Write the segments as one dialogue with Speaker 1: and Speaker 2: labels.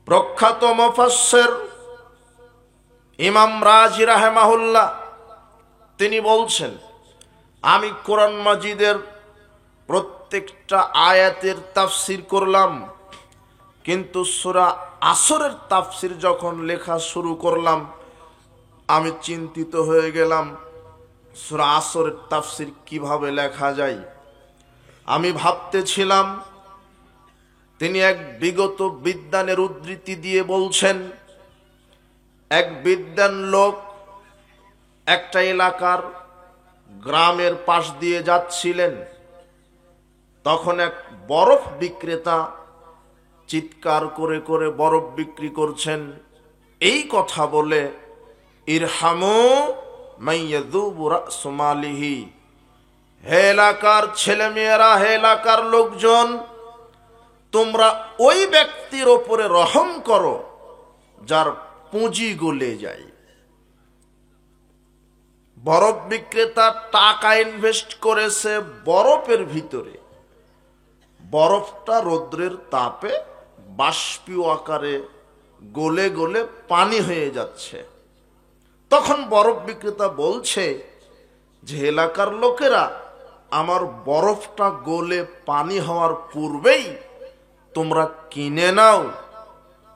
Speaker 1: প্রখ্যাত মুফাসসির ইমাম রাজি রাহিমাহুল্লাহ তিনি বলছেন, আমি কোরআন মাজিদের প্রত্যেকটা আয়াতের তাফসির করলাম, কিন্তু সূরা আসরের তাফসির যখন লেখা শুরু করলাম আমি চিন্তিত হয়ে গেলাম সূরা আসরের তাফসির কিভাবে লেখা যায়। আমি ভাবতেছিলাম, তিনি এক বিগত বিদ্বানের উদ্ধৃতি দিয়ে বলছেন, এক বিদ্বান লোক একটা এলাকার গ্রামের পাশ দিয়ে যাচ্ছিলেন। তখন এক বরফ বিক্রেতা চিৎকার করে করে বরফ বিক্রি করছেন, এই কথা বলে, ইরহামু মাইয়াযুবু রাসু মালিহি, হে এলাকার ছেলেমেয়েরা, হে এলাকার লোকজন, তোমরা ওই ব্যক্তির ওপরে রহম করো যার পুঁজি গলে যায়। বরফ বিক্রেতা টাকা ইনভেস্ট করেছে বরফের ভিতরে, বরফটা রৌদ্রের তাপে বাষ্পীয় আকারে গলে গলে পানি হয়ে যাচ্ছে। তখন বরফ বিক্রেতা বলছে যে, এলাকার লোকেরা, আমার বরফটা গলে পানি হওয়ার পূর্বেই তোমরা কিনে নাও,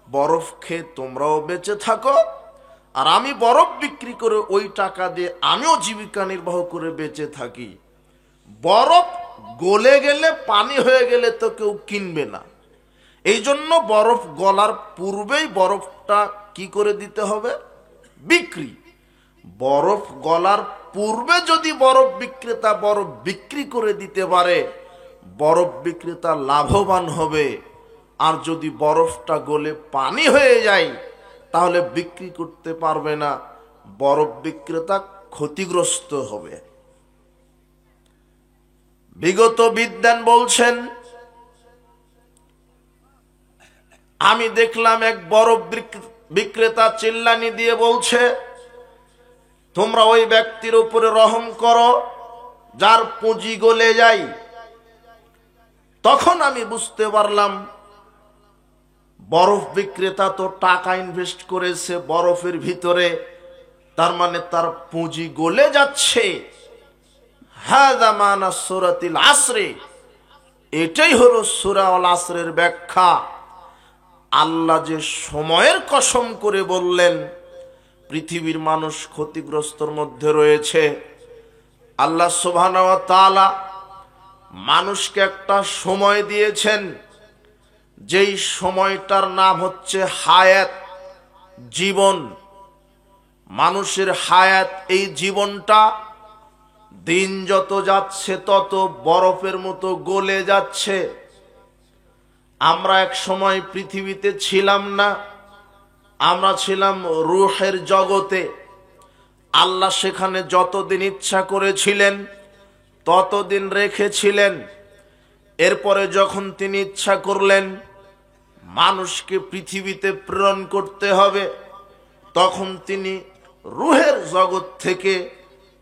Speaker 1: বরফ খেয়ে তোমরাও বেঁচে থাকো, আর আমি বরফ বিক্রি করে ওই টাকা দিয়ে আমিও জীবিকা নির্বাহ করে বেঁচে থাকি। বরফ গলে গেলে, পানি হয়ে গেলে তো কেউ কিনবে না। এই জন্য বরফ গলার পূর্বেই বরফটা কি করে দিতে হবে? বিক্রি। বরফ গলার পূর্বে যদি বরফ বিক্রেতা বরফ বিক্রি করে দিতে পারে, বরফ বিক্রেতা লাভবান হবে। আর যদি বরফটা গলে পানি হয়ে যায় তাহলে বিক্রি করতে পারবে না, বরফ বিক্রেতা ক্ষতিগ্রস্ত হবে। বিগত বিদ্বান বলছেন, আমি দেখলাম এক বরফ বিক্রেতা চিল্লানি দিয়ে বলছে, তোমরা ওই ব্যক্তির উপরে রহম করো যার পুঁজি গলে যায়। তখন আমি বুঝতে পারলাম, বরফ বিক্রেতা তো টাকা ইনভেস্ট করেছে বরফের ভিতরে, তার মানে তার পুঁজি গলে যাচ্ছে। হাযা মানা সূরাতিল আসরে, এটাই হলো সূরা আল আসরের ব্যাখ্যা। আল্লাহ যে সময়ের কসম করে বললেন পৃথিবীর মানুষ ক্ষতিগ্রস্তর মধ্যে রয়েছে, আল্লাহ সুবহানাহু ওয়া তাআলা মানুষকে একটা সময় দিয়েছেন, যেই সময়টার নাম হচ্ছে হায়াত, জীবন। মানুষের হায়াত, এই জীবনটা দিন যত যাচ্ছে তত বরফের মতো গলে যাচ্ছে। আমরা এক সময় পৃথিবীতে ছিলাম না, আমরা ছিলাম রূহের জগতে। আল্লাহ সেখানে যতদিন ইচ্ছা করেছিলেন ততদিন রেখেছিলেন। এরপরে যখন তিনি ইচ্ছা করলেন মানুষকে পৃথিবীতে প্রেরণ করতে হবে, তখন তিনি রূহের জগৎ থেকে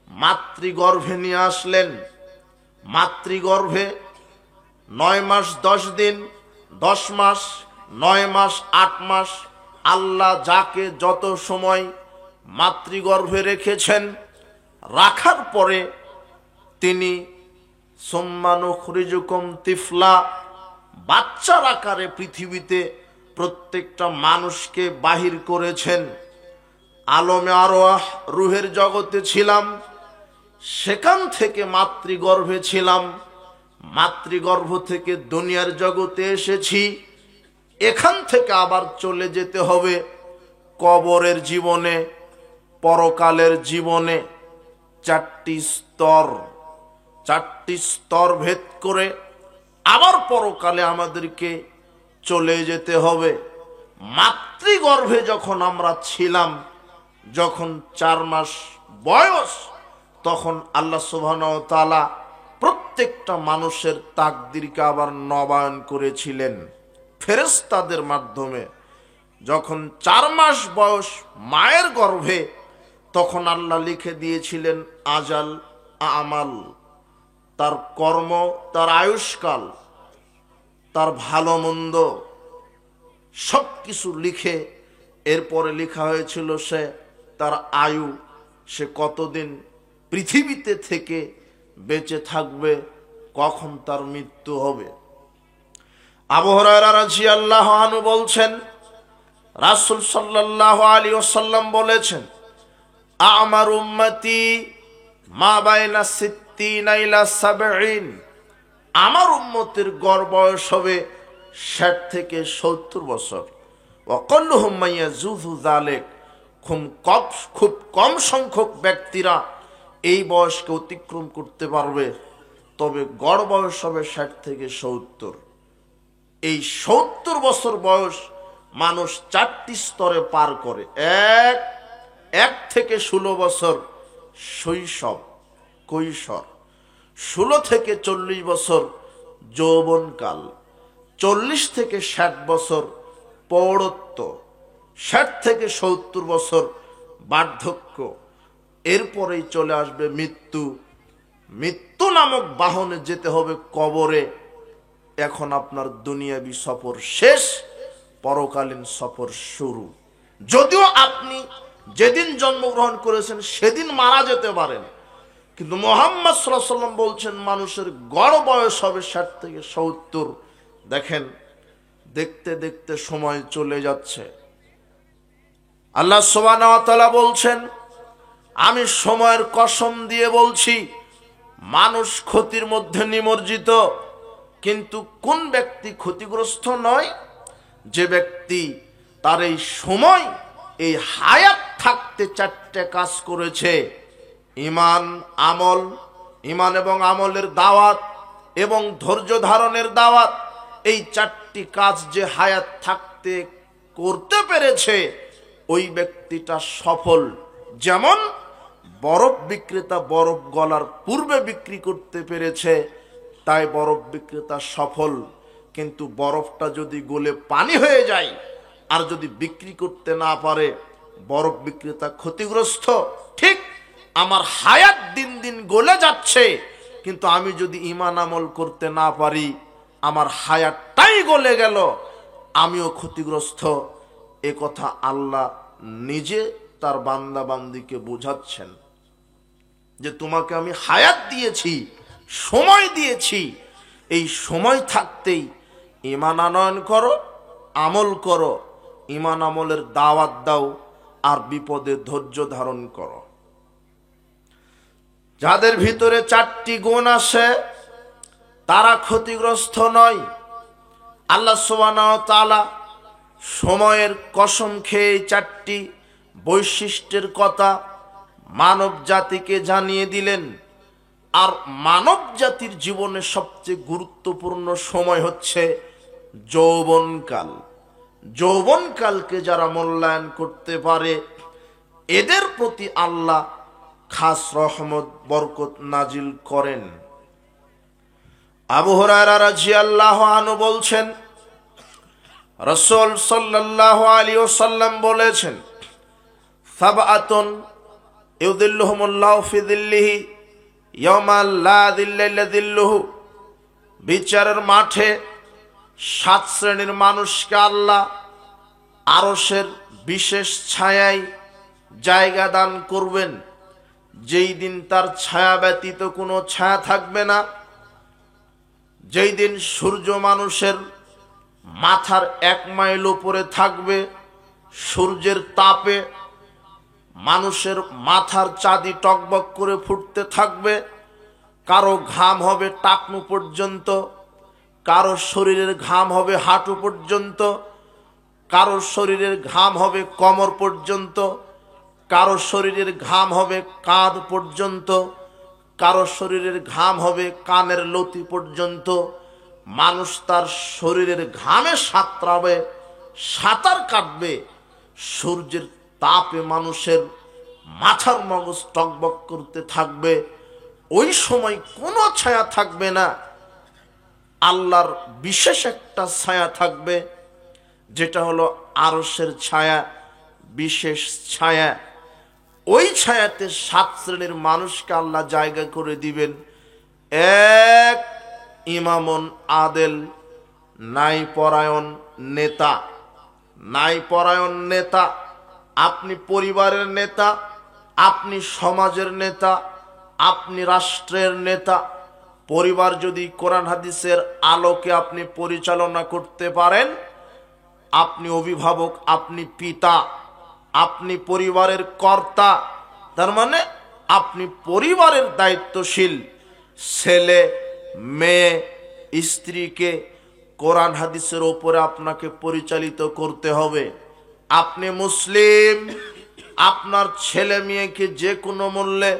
Speaker 1: মাতৃগর্ভে নিয়ে আসলেন। মাতৃগর্ভে 9 মাস 10 দিন, 10 মাস, 9 মাস, 8 মাস, আল্লাহ যাকে যত সময় মাতৃগর্ভে রেখেছেন, রাখার পরে তিনি সুম্মা নুখরিজুকুম তিফলা, বাচ্চার আকারে পৃথিবীতে প্রত্যেকটা মানুষকে বাহির করেছেন। আলমে আরওয়াহ, রূহের জগতে ছিলাম, সেখান থেকে মাতৃগর্ভে ছিলাম, মাতৃগর্ভ থেকে দুনিয়ার জগতে এসেছি। এখান থেকে আবার চলে যেতে হবে কবরের জীবনে, পরকালের জীবনে। 4টি স্তর ভেদ করে আবার পরকালে আমাদেরকে চলে যেতে হবে। মাতৃগর্ভে যখন আমরা ছিলাম, যখন 4 মাস বয়স, তখন আল্লাহ সুবহানাহু ওয়া তাআলা প্রত্যেকটা মানুষের তাকদীরকে আবার নবায়ন করেছিলেন ফেরেশতাদের মাধ্যমে। যখন 4 মাস বয়স মায়ের গর্ভে, তখন আল্লাহ লিখে দিয়েছিলেন আজাল, আমাল, তার কর্ম, তার আয়ুষ্কাল, তার ভালো মন্দ। সব কিছু লিখে এরপরে লেখা হয়েছিল সে তার আয়ু, সে কতদিন পৃথিবীতে থেকে বেঁচে থাকবে, কখন তার মৃত্যু হবে। আবু হুরায়রা রাদিয়াল্লাহু আনহু বলছেন, রাসূল সাল্লাল্লাহু আলাইহি ওয়াসাল্লাম বলেছেন, আমার উম্মতি মা বাইনা সিত্তিনা ইলা সাবঈন, আমার উম্মতের গড় বয়স হবে ৬০ থেকে ৭০ বছর। ওয়াকাল্লুহুম মাইয়াজুযু যালিক, খুব কম সংখ্যক ব্যক্তিরা এই বয়সকে অতিক্রম করতে পারবে, তবে গড় বয়স হবে ৬০ থেকে ৭০। এই ৭০ বছর বয়স মানুষ ৪টি স্তরে পার করে। এক থেকে ১৬ বছর শৈশব, কৈশোর, ১৬ থেকে ৪০ বছর যৌবনকাল, ৪০ থেকে ৬০ বছর প্রৌঢ়ত্ব, ৬০ থেকে ৭০ বছর বার্ধক্য, এরপরেই চলে আসবে মৃত্যু। মৃত্যু নামক বাহনে যেতে হবে কবরে। এখন আপনার দুনিয়াবি সফর শেষ, পরকালীন সফর শুরু। যদিও আপনি যেদিন জন্মগ্রহণ করেছেন সেদিন মারা যেতে পারেন, কিন্তু মুহাম্মদ সাল্লাল্লাহু আলাইহি ওয়াসাল্লাম বলছেন মানুষের গড় বয়স হবে ৬০ থেকে ৭০। দেখেন, দেখতে দেখতে সময় চলে যাচ্ছে। আল্লাহ সুবহানাহু ওয়া তাআলা বলছেন, আমি সময়ের কসম দিয়ে বলছি, মানুষ ক্ষতির মধ্যে নিমজ্জিত, কিন্তু কোন ব্যক্তি ক্ষতিগ্রস্ত নয়? যে ব্যক্তি তার এই সময়, এই হায়াত থাকতে ৪টে কাজ করেছে: ঈমান, আমল, ঈমান এবং আমলের দাওয়াত এবং ধৈর্য ধারণের দাওয়াত। এই ৪টি কাজ যে হায়াত থাকতে করতে পেরেছে, ওই ব্যক্তিটা সফল। যেমন বরফ বিক্রেতা বরফ গলার পূর্বে বিক্রি করতে পেরেছে, তাই বরফ বিক্রেতা সফল। কিন্তু বরফটা যদি গলে পানি হয়ে যায় আর যদি বিক্রি করতে না পারে, বরফ বিক্রেতা ক্ষতিগ্রস্ত। ঠিক আমার হায়াত দিন দিন গলে যাচ্ছে, কিন্তু আমি যদি ঈমান আমল করতে না পারি, আমার হায়াতটাই গলে গেল, আমিও ক্ষতিগ্রস্ত। এ কথা আল্লাহ নিজে তার বান্দা বান্দিকে বোঝাচ্ছেন যে তোমাকে আমি হায়াত দিয়েছি, সময় দিয়েছি, এই সময় থাকতেই ঈমান আনয়ন করো, আমল করো, ঈমান আমলের দাওয়াত দাও, আর বিপদে ধৈর্য ধারণ করো। যাদের ভিতরে ৪টি গুণ আছে তারা ক্ষতিগ্রস্ত নয়। আল্লাহ সুবহানাহু ওয়া তাআলা সময়ের কসম খেয়ে ৪টি বৈশিষ্ট্যের কথা মানব জাতিকে জানিয়ে দিলেন। আর মানব জাতির জীবনে সবচেয়ে গুরুত্বপূর্ণ সময় হচ্ছে যৌবনকাল। যৌবনকালকে যারা মূল্যায়ন করতে পারে, এদের প্রতি আল্লাহ খাস রহমত বরকত নাজিল করেন। আবু হুরায়রা রাদিয়াল্লাহু আনহু বলছেন, রাসূল সাল্লাল্লাহু আলাইহি ওয়াসাল্লাম বলেছেন, সাবআতুন ইউযিল্লুহুমুল্লাহু ফি যিল্লিহি ইয়াওমা লা যিল্লা ইল্লা যিল্লুহু। বিচারের মাঠে ৭ শ্রেণীর মানুষকে আল্লাহ আরশের বিশেষ ছায়ায় জায়গা দান করবেন, যেই দিন তার ছায়া ব্যতীত কোনো ছায়া থাকবে না। যেই দিন সূর্য মানুষের মাথার ১ মাইল উপরে থাকবে, সূর্যের তাপে মানুষের মাথার চাঁদি টকবক করে ফুটতে থাকবে। কারো ঘাম হবে টাকনু পর্যন্ত, কারো শরীরের ঘাম হবে হাঁটু পর্যন্ত, কারো শরীরের ঘাম হবে কোমর পর্যন্ত, কারো শরীরের ঘাম হবে কাঁধ পর্যন্ত, কারো শরীরের ঘাম হবে কানের লতি পর্যন্ত। মানুষ তার শরীরের ঘামে সাঁতরাবে, সাঁতার কাটবে। সূর্যের তাপে মানুষের মাথার মগজ টকবক করতে থাকবে। ওই সময় কোনো ছায়া থাকবে না, আল্লাহর বিশেষ একটা ছায়া থাকবে, যেটা হলো আরশের ছায়া, বিশেষ ছায়া। ওই ছায়াতে ৭ শ্রেণীর মানুষকে আল্লাহ জায়গা করে দিবেন। ১, ইমামুন আদেল, ন্যায়পরায়ণ নেতা। ন্যায়পরায়ণ নেতা, আপনি পরিবারের নেতা, আপনি সমাজের নেতা, আপনি রাষ্ট্রের নেতা। পরিবার যদি কোরআন হাদিসের আলোকে আপনি পরিচালনা করতে পারেন, আপনি অভিভাবক, আপনি পিতা, আপনি পরিবারের কর্তা। তার মানে আপনি পরিবারের দায়িত্বশীল। ছেলে, মেয়ে, স্ত্রীকে কোরআন হাদিসের ওপরে আপনাকে পরিচালিত করতে হবে। আপনি মুসলিম, আপনার ছেলে মেয়েকে যে কোনো মূল্যে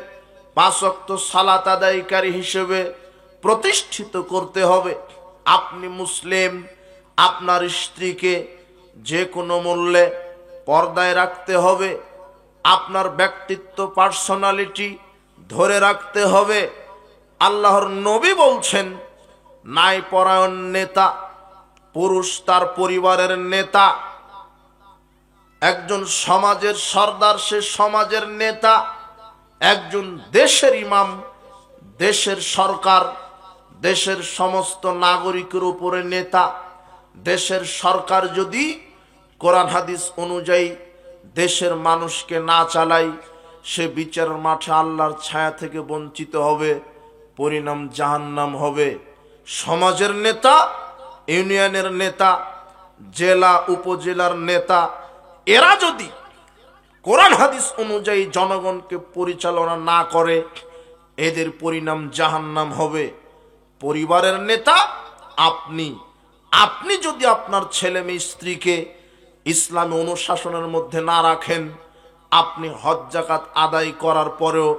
Speaker 1: 5 ওয়াক্ত সালাত আদায়কারী হিসেবে প্রতিষ্ঠিত করতে হবে। আপনি মুসলিম, আপনার স্ত্রীকে যে কোনো মূল্যে পর্দায় রাখতে হবে। আপনার ব্যক্তিত্ব, পার্সোনালিটি ধরে রাখতে হবে। আল্লাহর নবী বলছেন, ন্যায়পরায়ণ নেতা, পুরুষ তার পরিবারের নেতা। একজন সমাজের সর্দার, সে সমাজের নেতা। একজন দেশের ইমাম, দেশের সরকার, দেশের সমস্ত নাগরিকের উপরে নেতা। দেশের সরকার যদি কোরআন হাদিস অনুযায়ী দেশের মানুষকে না চালায়, সে বিচারের মাঠে আল্লাহর ছায়া থেকে বঞ্চিত হবে, পরিণাম জাহান্নাম হবে। সমাজের নেতা, ইউনিয়নের নেতা, জেলা উপজেলার নেতা, এরা যদি কোরআন হাদিস অনুযায়ী জনগণকে পরিচালনা না করে, এদের পরিণাম জাহান্নাম হবে। পরিবারের নেতা আপনি। আপনি যদি আপনার ছেলে মেয়ে স্ত্রীকে ইসলামী অনুশাসনের মধ্যে না রাখেন, আপনি হজ যাকাত আদায় করার পরেও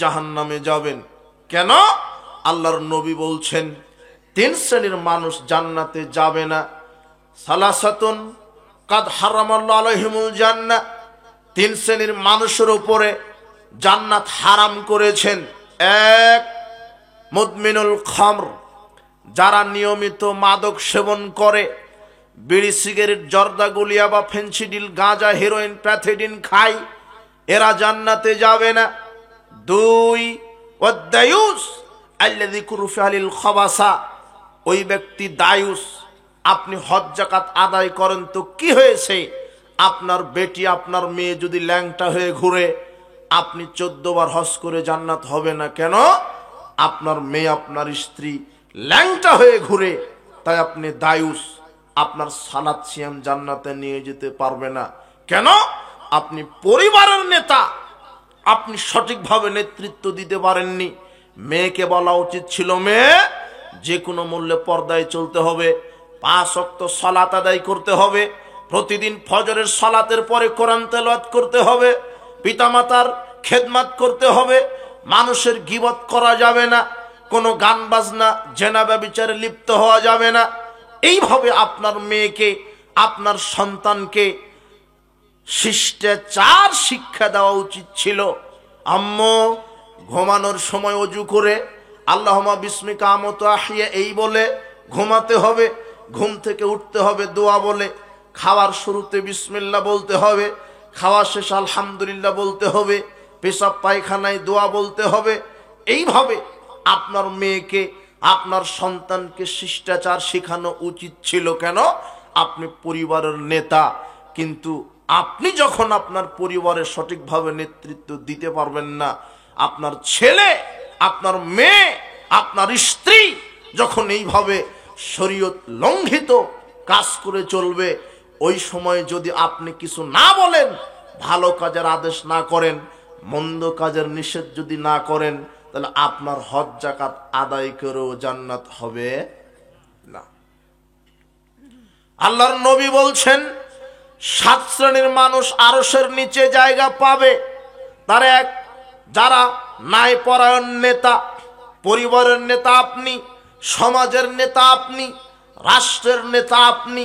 Speaker 1: জাহান্নামে যাবেন। কেন? আল্লাহর নবী বলছেন, 3 শ্রেণীর মানুষ জান্নাতে যাবে না। সালাসাতুন কাদ হারামাল্লাহু আলাইহিমুল জান্নাহ, 3 শ্রেণীর মানুষের উপরে জান্নাত হারাম করেছেন। 1, মুদমিনুল খামর, যারা নিয়মিত মাদক সেবন করে, বিড়ি, সিগারেট, জর্দা, গুলিয়া বা ফেন্সিডিল, গাঁজা, হেরোইন, প্যাথেডিন খায়, এরা জান্নাতে যাবে না। 2, ওয়াদায়ুস আল্লাযী কুরফি আলিল খাবাসা, ওই ব্যক্তি দায়ুস। আপনি হজ যাকাত আদায় করেন তো কি হয়েছে? আপনার বেটি, আপনার মেয়ে যদি ল্যাংটা হয়ে ঘুরে, আপনি 14 বার হজ করে জান্নাত হবে না। কেন? আপনার মেয়ে, আপনার স্ত্রী ল্যাংটা হয়ে ঘুরে, তাই আপনি দায়ুস। আপনার সালাত সিয়াম জান্নাতে নিয়ে যেতে পারবে না। কেন? আপনি পরিবারের নেতা, আপনি সঠিকভাবে নেতৃত্ব দিতে পারেননি। মেয়েকে বলা উচিত ছিল, মেয়ে যে কোনো মূল্যে পর্দায় চলতে হবে, 5 ওয়াক্ত সালাত আদায় করতে হবে, প্রতিদিন ফজরের সালাতের পরে কোরআন তেলাওয়াত করতে হবে, পিতামাতার খেদমত করতে হবে, মানুষের গীবত করা যাবে না, কোনো গান বাজনা, জেনা ব্যভিচারে লিপ্ত হওয়া যাবে না। এইভাবে আপনার মেয়েকে, আপনার সন্তানকে শিষ্টাচার শিক্ষা দেওয়া উচিত ছিল। আম্মু ঘুমানোর সময় ওযু করে আল্লাহুম্মা বিসমিকা আমুতু আহিয়া এই বলে ঘুমাতে হবে। ঘুম থেকে উঠতে হবে দোয়া বলে। খাওয়ার শুরুতে বিসমিল্লাহ বলতে হবে, খাওয়া শেষে আলহামদুলিল্লাহ বলতে হবে, পেশাব পায়খানায় দোয়া বলতে হবে। এইভাবে আপনার মেয়েকে, আপনার সন্তানকে শিষ্টাচার শেখানো উচিত ছিল। কেন? আপনি পরিবারের নেতা। কিন্তু আপনি যখন আপনার পরিবারের সঠিকভাবে নেতৃত্ব দিতে পারবেন না, আপনার ছেলে, আপনার মেয়ে, আপনার স্ত্রী যখন এইভাবে শরীয়ত লঙ্ঘিত কাজ করে চলবে, ওই সময় যদি আপনি কিছু না বলেন, ভালো কাজের আদেশ না করেন, মন্দ কাজের নিষেধ যদি না করেন, তাহলে আপনার হজ যাকাত আদায় করেও জান্নাত হবে না। আল্লাহর নবী বলছেন, 7 শ্রেণীর মানুষ আরশের নিচে জায়গা পাবে। তার 1, যারা ন্যায়পরায়ণ নেতা। পরিবারের নেতা আপনি, সমাজের নেতা আপনি, রাষ্ট্রের নেতা আপনি।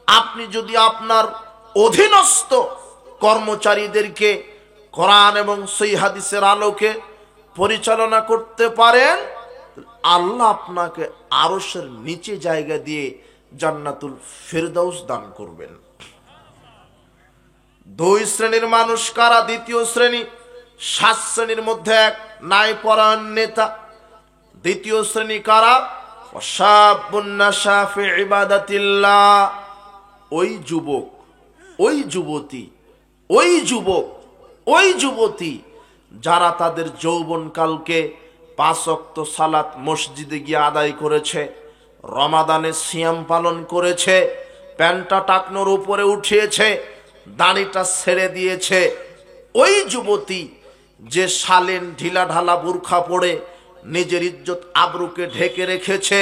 Speaker 1: আপনি যদি আপনার অধীনস্থ কর্মচারীদেরকে কোরআন এবং সহিহ হাদিসের আলোকে পরিচালনা করতে পারেন, আল্লাহ আপনাকে আরশের নিচে জায়গা দিয়ে জান্নাতুল ফেরদাউস দান করবেন। 2 শ্রেণীর মানুষ কারা? দ্বিতীয় শ্রেণী। 7 শ্রেণীর মধ্যে 1, ন্যায়পরায়ণ নেতা। দ্বিতীয় শ্রেণী কারা? ওয়াশাবুন নাশা ফি ইবাদাতিল্লাহ, ওই যুবক ওই যুবতী, ওই যুবক, ওই যুবতী যারা তাদের যৌবনকালকে 5 ওয়াক্ত সালাত মসজিদে গিয়ে আদায় করেছে, রমাদানে সিয়াম পালন করেছে, প্যান্টটা টাকনোর উপরে উঠিয়েছে, দাড়িটা ছেড়ে দিয়েছে। ওই যুবতী যে শালীন ঢিলা ঢালা বুরখা পরে নিজের ইজ্জত আবরুকে ঢেকে রেখেছে,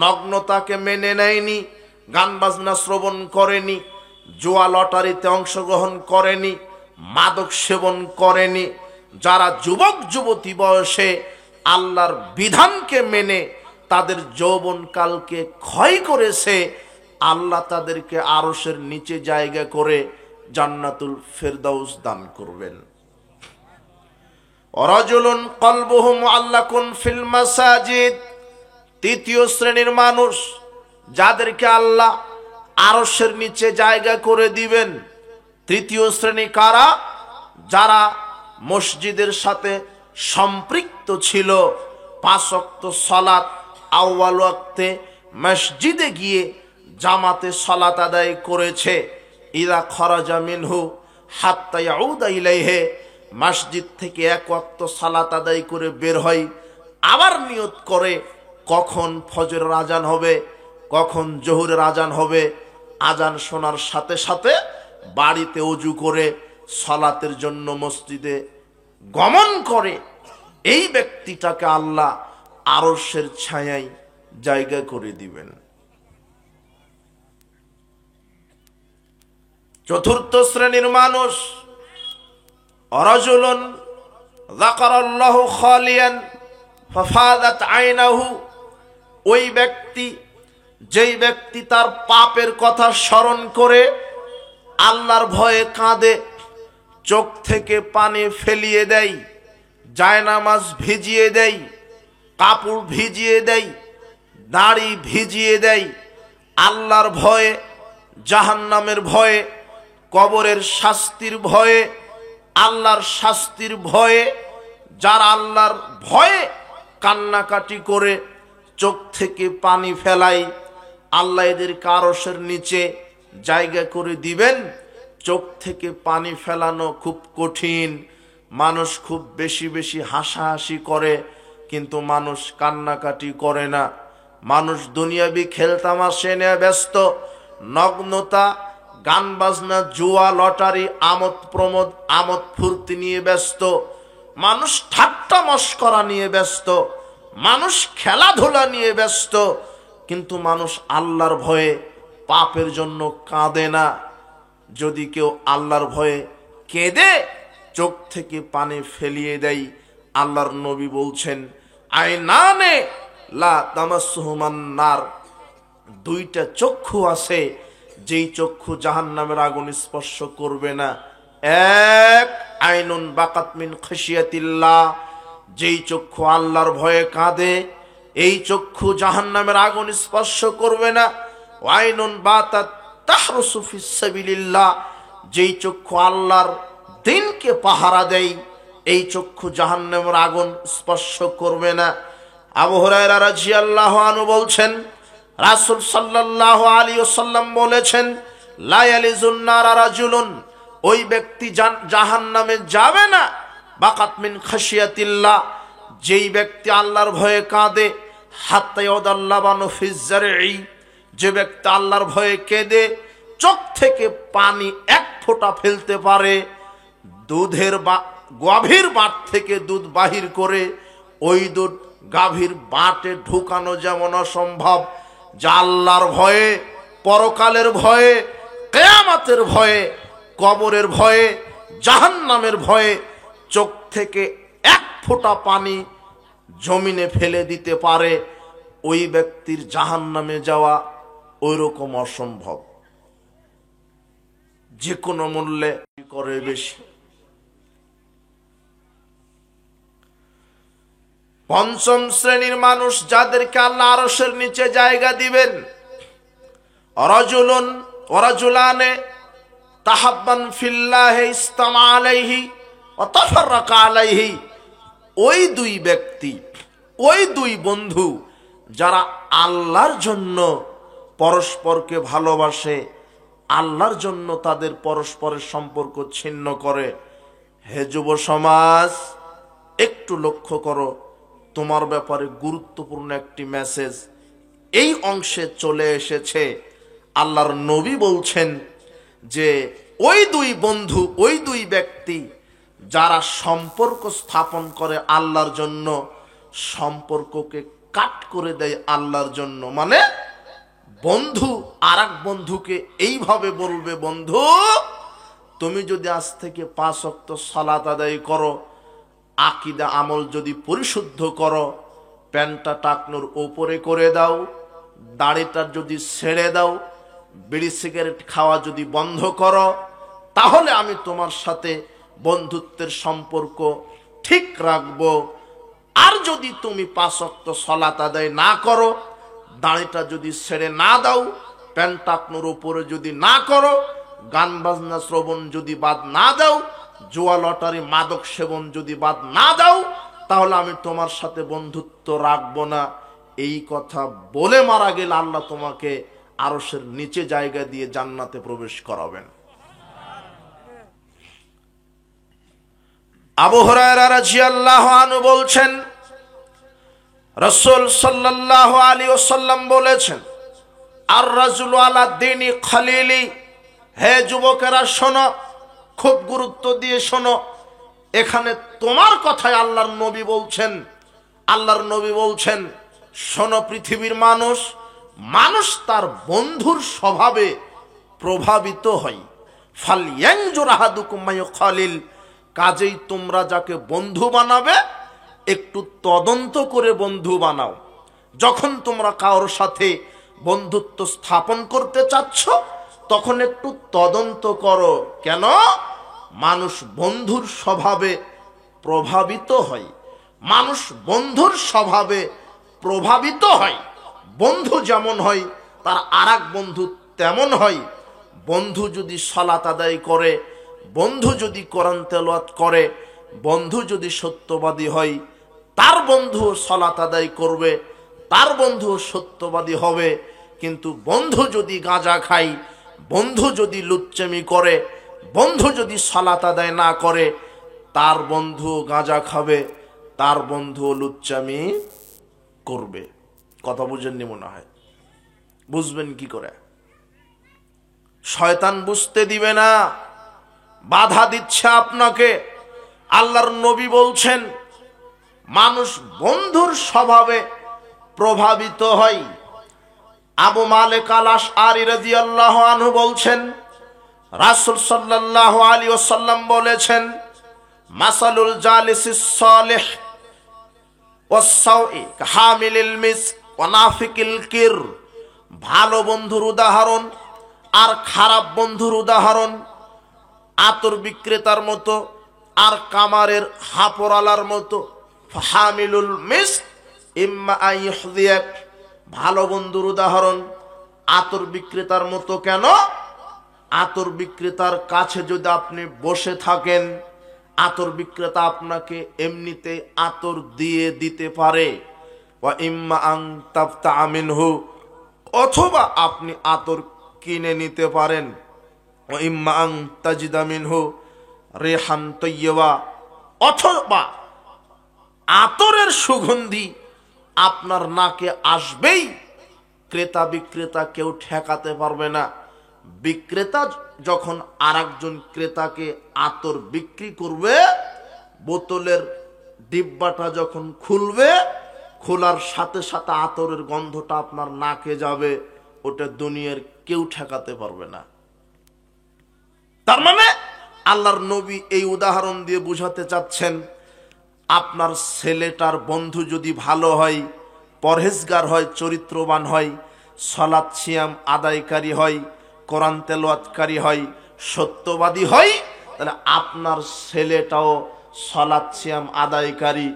Speaker 1: নগ্নতাকে মেনে নেয়নি, গান বাজনা শ্রবণ করেনি, জুয়া লটারিতে অংশগ্রহণ করেনি, মাদক সেবন করেনি, যারা যুবক যুবতী বয়সে আল্লাহর বিধানকে মেনে তাদের যৌবনকালকে ক্ষয় করেছে, আল্লাহ তাদেরকে আরশের নিচে জায়গা করে জান্নাতুল ফেরদাউস দান করবেন। রাজুলুন কলবুহু মুআল্লাকুন ফিল মাসাজিদ, তৃতীয় শ্রেণীর মানুষ যাদেরকে আল্লাহ আরশের নিচে জায়গা করে দিবেন। তৃতীয় শ্রেণী কারা? যারা মসজিদের সাথে সম্পৃক্ত ছিল, 5 ওয়াক্ত সালাত আউয়াল ওয়াক্তে মসজিদে গিয়ে জামাতে সালাত আদায় করেছে। ইযা খরাজা মিনহু হাত্তা ইয়াউদা ইলাইহি, মসজিদ থেকে 1 ওয়াক্ত সালাত আদায় করে বের হয়, আবার নিয়ত করে কখন ফজরের আজান হবে, কখন জোহরের আজান হবে। আজান শোনার সাথে সাথে বাড়িতে ওযু করে সালাতের জন্য মসজিদে গমন করে। এই ব্যক্তিটাকে আল্লাহ আরশের ছায়ায় জায়গা করে দিবেন। চতুর্থ শ্রেণীর মানুষ রাজুলুন যাকারাল্লাহু খালিয়ান ফাফাদাত আইনাহু, ওই ব্যক্তি, যেই ব্যক্তি তার পাপের কথা স্মরণ করে আল্লাহর ভয়ে কাঁদে, চোখ থেকে পানি ফেলিয়ে দেয়, জায়নামাজ ভিজিয়ে দেয়, কাপড় ভিজিয়ে দেয়, দাড়ি ভিজিয়ে দেয়, আল্লাহর ভয়ে, জাহান্নামের ভয়ে, কবরের শাস্তির ভয়ে, আল্লাহর শাস্তির ভয়ে, যারা আল্লাহর ভয়ে কান্নাকাটি করে চোখ থেকে পানি ফেলায়, আল্লাহ এদেরকে আরশের নিচে জায়গা করে দিবেন। চোখ থেকে পানি ফেলানো খুব কঠিন, মানুষ খুব বেশি বেশি হাসাহাসি করে, কিন্তু মানুষ কান্নাকাটি করে না। মানুষ দুনিয়াবি খেলতামাশা নিয়ে ব্যস্ত, নগ্নতা, গান বাজনা, জুয়া লটারি, আমোদ প্রমোদ, আমোদ ফুর্তি নিয়ে ব্যস্ত, মানুষ ঠাট্টা মশকরা নিয়ে ব্যস্ত, মানুষ খেলাধুলা নিয়ে ব্যস্ত, কিন্তু মানুষ আল্লাহর ভয়ে পাপের জন্য কাঁদে না। যদি কেউ আল্লাহর ভয়ে কেঁদে চোখ থেকে পানি ফেলিয়ে দেয়, আল্লাহর নবী বলছেন আইনানে লা তামাসসুহুমান নার, 2টা চক্ষু আছে যেই চক্ষু জাহান্নামের আগুন স্পর্শ করবে না। এক, আইনুন বাকাত মিন খাশিয়াতিল্লাহ, যেই চক্ষু আল্লাহর ভয়ে কাঁদে, এই চক্ষু জাহান্নামের আগুন স্পর্শ করবে না। আইনুন বাতাত তাহরুসু ফিস সাবিলিল্লাহ, যেই চক্ষু আল্লাহর দ্বীনকে পাহারা দেয়, এই চক্ষু জাহান্নামের আগুন স্পর্শ করবে না। আবু হুরায়রা রাদিয়াল্লাহু আনহু বলছেন, রাসূল সাল্লাল্লাহু আলাইহি ওয়াসাল্লাম বলেছেন, লা ইয়ালিজুন নারা রাজুলুন, ওই ব্যক্তি জাহান্নামে যাবে না, বাকাত মিন খাশিয়াতিল্লাহ, যেই ব্যক্তি আল্লাহর ভয়ে কাঁদে, হাত্তা ইয়াদাল্লাবানু ফিজ জারঈ, যে ব্যক্তি আল্লাহর ভয়ে কেঁদে চোখ থেকে পানি 1 ফোঁটা ফেলতে পারে, দুধের গাভীর বাট থেকে দুধ বাহির করে ওই দুধ গাভীর বাটে ঢুকানো যেমন অসম্ভব, যা আল্লাহর ভয়ে, পরকালের ভয়ে, কিয়ামতের ভয়ে, কবরের ভয়ে, জাহান্নামের ভয়ে চোখ থেকে 1 ফোঁটা পানি জমিনে ফেলে দিতে পারে, ওই ব্যক্তির জাহান্নামে যাওয়া ওই রকম অসম্ভব। যে কোনো মূল্যে করে বেশি। 5ম শ্রেণীর মানুষ যাদেরকে আল্লাহ আরশের নিচে জায়গা দিবেন, রাজুলুন ওয়া রাজুলানে তাহাব্বান ফিল্লাহি ইসতামা আলাইহি ওয়া তাফাররাকা আলাইহি, ওই 2 ব্যক্তি, ওই 2 বন্ধু যারা আল্লাহর জন্য পরস্পরকে ভালোবাসে, আল্লাহর জন্য তাদের পরস্পরের সম্পর্ক ছিন্ন করে। হে যুব সমাজ, একটু লক্ষ্য করো, তোমার ব্যাপারে গুরুত্বপূর্ণ একটি মেসেজ এই অংশে চলে এসেছে। আল্লাহর নবী বলছেন যে ওই দুই বন্ধু, ওই দুই ব্যক্তি যারা সম্পর্ক স্থাপন করে আল্লাহর জন্য, সম্পর্ককে কাট করে দেয় আল্লাহর জন্য। মানে বন্ধু আর এক বন্ধুকে এইভাবে বলবে, বন্ধু তুমি যদি আজ থেকে 5 ওয়াক্ত সালাত আদায় করো, আকীদা আমল যদি পরিশুদ্ধ করো, প্যান্টটা টাকনুর উপরে করে দাও, দাড়িটা যদি ছেড়ে দাও, বিড়ি সিগারেট খাওয়া যদি বন্ধ করো, তাহলে আমি তোমার সাথে বন্ধুত্বের সম্পর্ক ঠিক রাখবো। আর যদি তুমি 5 ওয়াক্ত সালাত আদায় না করো, দাড়িটা যদি ছেড়ে না দাও, প্যান্ট টাকনুর উপরে যদি না করো, গান বাজনা শ্রবণ যদি বাদ না দাও, জুয়া লটারি মাদক সেবন যদি বাদ না দাও, তাহলে আমি তোমার সাথে বন্ধুত্ব রাখবো না। এই কথা বলে মারা গেলে আল্লাহ তোমাকে আরশের নিচে জায়গা দিয়ে জান্নাতে প্রবেশ করাবেন। আবু হুরায়রা রাদিয়াল্লাহু আনহু বলছেন, রাসূল সাল্লাল্লাহু আলাইহি ওয়াসাল্লাম বলেছেন, আর রাজুলু আলা দীনি খালিলি। হে যুবকেরা শোনো, খুব গুরুত্ব দিয়ে শোনো। এখানে তোমার কথাই আল্লাহর নবী বলছেন। আল্লাহর নবী বলছেন, শোনো পৃথিবীর মানুষ, মানুষ তার বন্ধুর স্বভাবে প্রভাবিত হয়। ফালইয়ানজুর আহাদুকুম মা ইউখালিল। কাজেই তোমরা যাকে বন্ধু বানাবে একটু তদন্ত করে বন্ধু বানাও। যখন তোমরা কারোর সাথে বন্ধুত্ব স্থাপন করতে চাচ্ছ, তখন একটু তদন্ত করো। কেন? মানুষ বন্ধুর স্বভাবে প্রভাবিত হয়। মানুষ বন্ধুর স্বভাবে প্রভাবিত হয়। বন্ধু যেমন হয়, তার আরেক বন্ধু তেমন হয়। বন্ধু যদি সালাত আদায় করে, বন্ধু যদি কোরআন তেলাওয়াত করে, বন্ধু যদি সত্যবাদী হয়, তার বন্ধু সালাত আদায় করবে, তার বন্ধু সত্যবাদী হবে। কিন্তু বন্ধু যদি গাঁজা খায়, বন্ধু যদি লুচ্চামি করে, বন্ধু যদি সালাত আদায় না করে, তার বন্ধু গাঁজা খাবে, তার বন্ধু লুচ্চামি করবে। কথা বুঝেননি মনে হয়? বুঝবেন কি করে? শয়তান বুঝতে দিবে না, বাধা দিচ্ছে আপনাকে। আল্লাহর নবী বলছেন, মানুষ বন্ধুর স্বভাবে প্রভাবিত হয়। আবু মালিক আল আশআরী রাদিয়াল্লাহু আনহু বলছেন, রাসূল সাল্লাল্লাহু আলাইহি ওয়াসাল্লাম বলেছেন, মাসালুল জালিসিস সালিহ ওয়াস সাউই কাহামিলিল মিসক ওয়া নাফিকিল কির। ভালো বন্ধুর উদাহরণ আর খারাপ বন্ধুর উদাহরণ আতর বিক্রেতার মতো আর কামারের হাপরালার মতো। ফাহামিলুল মিসক ইম্মা আইয়ুহদিয়াক। ভালো বন্ধুর উদাহরণ আতর বিক্রেতার মতো। কেন? আতর বিক্রেতার কাছে যদি আপনি বসে থাকেন, আতর বিক্রেতা আপনাকে এমনিতে আতর দিয়ে দিতে পারে। ওয়া ইম্মা আন তাফতা মিনহু, অথবা আপনি আতর কিনে নিতে পারেন। ওয়া ইম্মা আন তাজিদা মিনহু রিহান তাইয়্যিবা, অথবা আতরের সুগন্ধি আপনার নাকে আসবেই। ক্রেতা বিক্রেতা কেউ ঠেকাতে পারবে না। বিক্রেতা যখন আরেকজন ক্রেতাকে আতর বিক্রি করবে, বোতলের ডিব্বাটা যখন খুলবে, খোলার সাথে সাথে আতরের গন্ধটা আপনার নাকে যাবে। ওটা দুনিয়ার কেউ ঠেকাতে পারবে না। তার মানে আল্লাহর নবী এই উদাহরণ দিয়ে বুঝাতে চাচ্ছেন, আপনার ছেলেটার বন্ধু যদি ভালো হয়, পরহেজগার হয়, চরিত্রবান হয়, সালাত সিয়াম আদায়কারী হয়, কোরআন তেলাওয়াতকারী হয়, সত্যবাদী হয়, তাহলে আপনার ছেলেটাও সালাত সিয়াম আদায়কারী,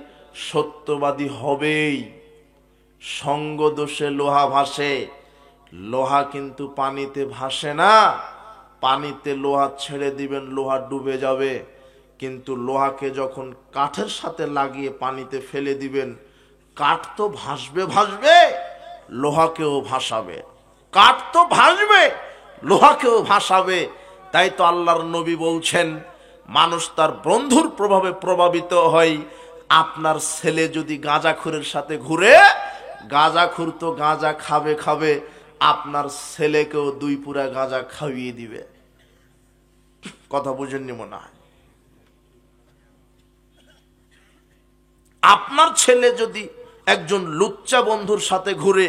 Speaker 1: সত্যবাদী হবেই। সঙ্গ দোষে লোহা ভাসে, লোহা কিন্তু পানিতে ভাসে না। পানিতে লোহা ছেড়ে দিবেন, লোহা ডুবে যাবে। কিন্তু লোহাকে যখন কাঠের সাথে লাগিয়ে পানিতে ফেলে দিবেন, কাঠ তো ভাসবে ভাসবে, লোহাকেও ভাসাবে। কাঠ তো ভাসবে, লোহাকেও ভাসাবে। তাই তো আল্লাহর নবী বলছেন, মানুষ তার বন্ধুর প্রভাবে প্রভাবিত হয়। আপনার ছেলে যদি গাঁজাখুরের সাথে ঘুরে, গাঁজাখুর তো গাঁজা খাবে খাবে, আপনার ছেলেকেও 2 পুরা গাঁজা খাইয়ে দিবে। কথা বুঝেননি মনে হয়? আপনার ছেলে যদি একজন লুচ্চা বন্ধুর সাথে ঘুরে,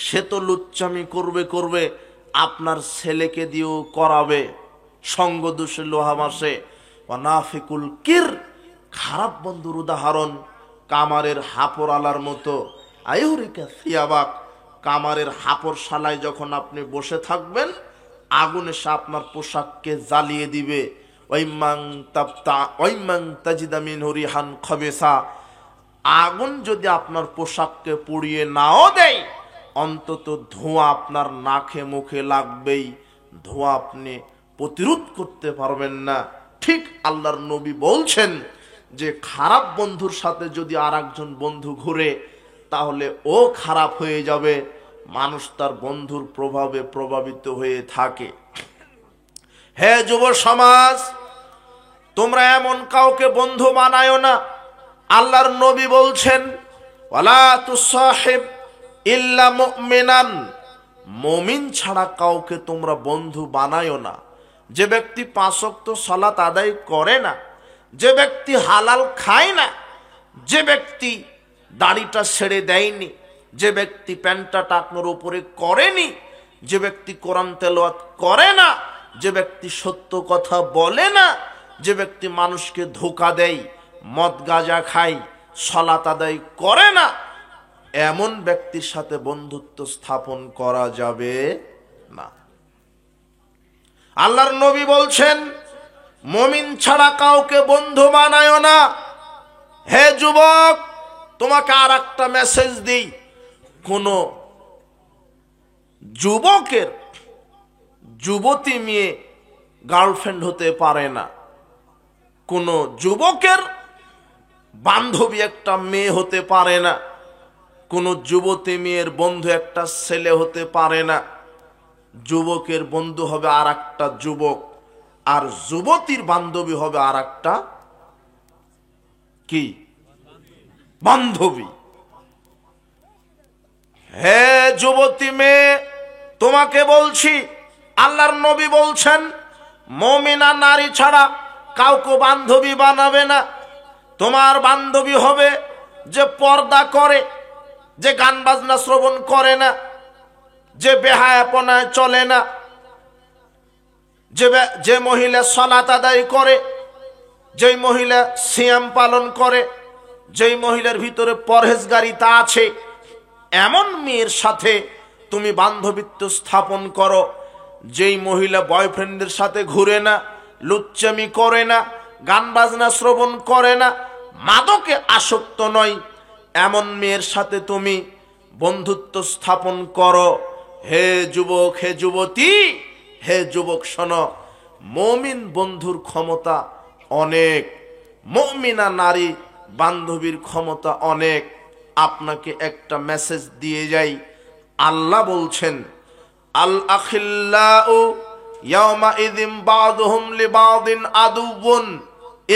Speaker 1: সে তো লুচ্চামি করবে করবে, আপনার ছেলেকে দিয়েও করাবে। সঙ্গ দোষে লোহা মাসে। ওয়ানাফিকুল কির, খারাপ বন্ধুর উদাহরণ কামারের হাপর আলার মতো। আইহুরিকা সিয়াবাক, কামারের হাপর শালায় যখন আপনি বসে থাকবেন, আগুন এসে আপনার পোশাককে জ্বালিয়ে দিবে। ওয়াইমাং তাজিদা মিনহু রিহান খাবিসা, আগুন যদি আপনার পোশাককে পুড়িয়ে নাও দেয়, অন্তত ধোঁয়া আপনার নাকে মুখে লাগবেই, ধোঁয়া আপনি প্রতিরোধ করতে পারবেন না। ঠিক আল্লাহর নবী বলছেন যে খারাপ বন্ধুর সাথে যদি আর একজন বন্ধু ঘুরে, তাহলে ও খারাপ হয়ে যাবে। মানুষ তার বন্ধুর প্রভাবে প্রভাবিত হয়ে থাকে। হে যুব সমাজ, তোমরা এমন কাউকে বন্ধু বানায়ো না। আল্লাহর নবী বলছেন, ওয়ালা তুসাহিব ইল্লা মুমিনান, মুমিন ছাড়া কাউকে তোমরা বন্ধু বানায়ো না। যে ব্যক্তি 5 ওয়াক্ত সালাত আদায় করে না, যে ব্যক্তি হালাল খায় না, যে ব্যক্তি দাড়িটা ছেড়ে দেয়নি, যে ব্যক্তি প্যান্টটা টাকনোর উপরে করেনি, যে ব্যক্তি কোরআন তেলাওয়াত করে না, যে ব্যক্তি সত্য কথা বলে না, যে ব্যক্তি মানুষকে ধোঁকা দেয়, মদ গাঁজা খায়, সালাত আদায় করে না, এমন ব্যক্তির সাথে বন্ধুত্ব স্থাপন করা যাবে না। আল্লাহর নবী বলছেন, মুমিন ছাড়া কাউকে বন্ধু বানায়ো না। হে যুবক, তোমাকে আর একটা মেসেজ দিই, কোন যুবকের যুবতী মেয়ে গার্লফ্রেন্ড হতে পারে না, কোন যুবকের বান্ধবী একটা মেয়ে হতে পারে না, কোন যুবতী মেয়ের বন্ধু একটা ছেলে হতে পারে না। যুবকের বন্ধু হবে আর একটা যুবক, আর যুবতীর বান্ধবী হবে আর একটা কি? বান্ধবী। হে যুবতী মেয়ে, তোমাকে বলছি, আল্লাহর নবী বলছেন, মুমিনা নারী ছাড়া কাউকে বান্ধবী বানাবে না। তোমার বান্ধবী হবে যে পর্দা করে, যে গান বাজনা শ্রবণ করে না, যে বেহায়াপনায় চলে না, যে মহিলা সালাত আদায় করে, যেই মহিলা সিয়াম পালন করে, যেই মহিলার ভিতরে পরহেজগারিতা আছে, এমন মেয়ের সাথে তুমি বান্ধবীত্ব স্থাপন করো। যেই মহিলা বয়ফ্রেন্ডের সাথে ঘুরে না, লুচ্চামি করে না, গান বাজনা শ্রবণ করে না, মাদকে আসক্ত নয়, এমন মেয়ের সাথে তুমি বন্ধুত্ব স্থাপন করো। হে যুবক, হে যুবতী, হে যুবক শোনো, মুমিন বন্ধুর ক্ষমতা অনেক, মুমিনা নারী বান্ধবীর ক্ষমতা অনেক। আপনাকে একটা মেসেজ দিয়ে যাই, আল্লাহ বলছেন, আল আখিল্লাউ ইয়াওমা ইযিম বাযুহুম লিবাযিন আদুউন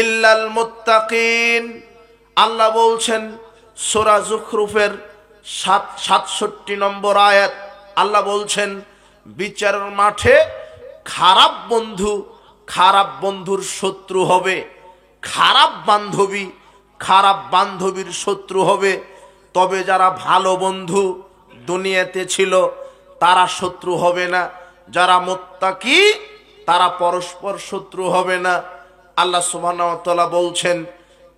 Speaker 1: ইল্লাল মুত্তাকিন। আল্লাহ বলছেন সূরা যুখরুফের 67 নম্বর আয়াত, আল্লাহ বলছেন, বিচারের মাঠে খারাপ বন্ধু খারাপ বন্ধুর শত্রু হবে, খারাপ বান্ধবী খারাপ বান্ধবীর শত্রু হবে। তবে যারা ভালো বন্ধু দুনিয়াতে ছিল তারা শত্রু হবে না, যারা মুত্তাকি তারা পরস্পর শত্রু হবে না। আল্লাহ সুবহানাহু ওয়া তাআলা বলছেন,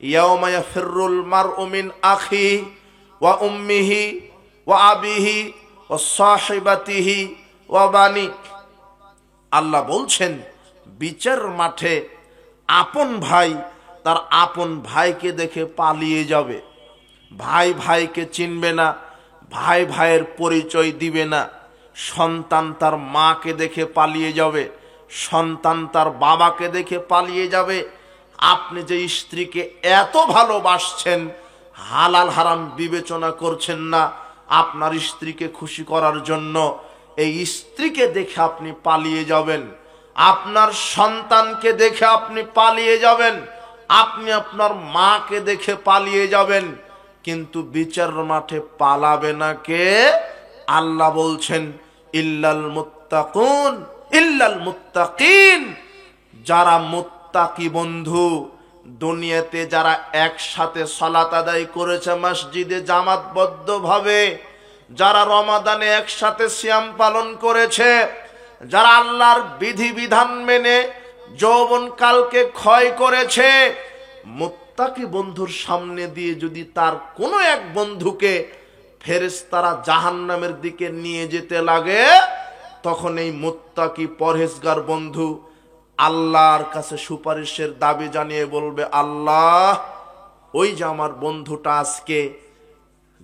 Speaker 1: ইয়াওমা ইয়াফিরুল মারউ মিন আখিহি ওয়া উম্মিহি ওয়া আবিহি ওয়া সাহিবাতিহি ওয়া বানি। আল্লাহ বলছেন, বিচার মাঠে আপন ভাই তার আপন ভাইকে দেখে পালিয়ে যাবে, ভাই ভাইকে চিনবে না, ভাই ভাইয়ের পরিচয় দিবে না। সন্তান তার মাকে দেখে পালিয়ে যাবে, সন্তান তার বাবাকে দেখে পালিয়ে যাবে। আপনি যে স্ত্রীকে এত ভালোবাসছেন, হালাল হারাম বিবেচনা করছেন না, আপনার স্ত্রীকে খুশি করার জন্য এই স্ত্রীকে দেখে আপনি পালিয়ে যাবেন, আপনার সন্তানকে দেখে আপনি পালিয়ে যাবেন, আপনি আপনার মাকে দেখে পালিয়ে যাবেন, কিন্তু বিচার মাঠে পালাবে না কে? আল্লাহ বলছেন ইল্লাল মুত্তাকুন, ইল্লাল মুত্তাকিন, যারা মুত্তাকি বন্ধু, দুনিয়াতে যারা একসাথে সালাত আদায় করেছে মসজিদে জামাতবদ্ধ ভাবে, যারা রমাদানে একসাথে সিয়াম পালন করেছে, যারা আল্লাহর বিধিবিধান মেনে যৌবনকালকে ক্ষয় করেছে, মুত্তাকি বন্ধুর সামনে দিয়ে যদি তার কোনো এক বন্ধুকে ফেরেশতারা জাহান্নামের দিকে নিয়ে যেতে লাগে, তখন এই মুত্তাকি পরহেজগার বন্ধু আল্লাহর কাছে সুপারিশের দাবি জানিয়ে বলবে, আল্লাহ, ওই যে আমার বন্ধুটা আজকে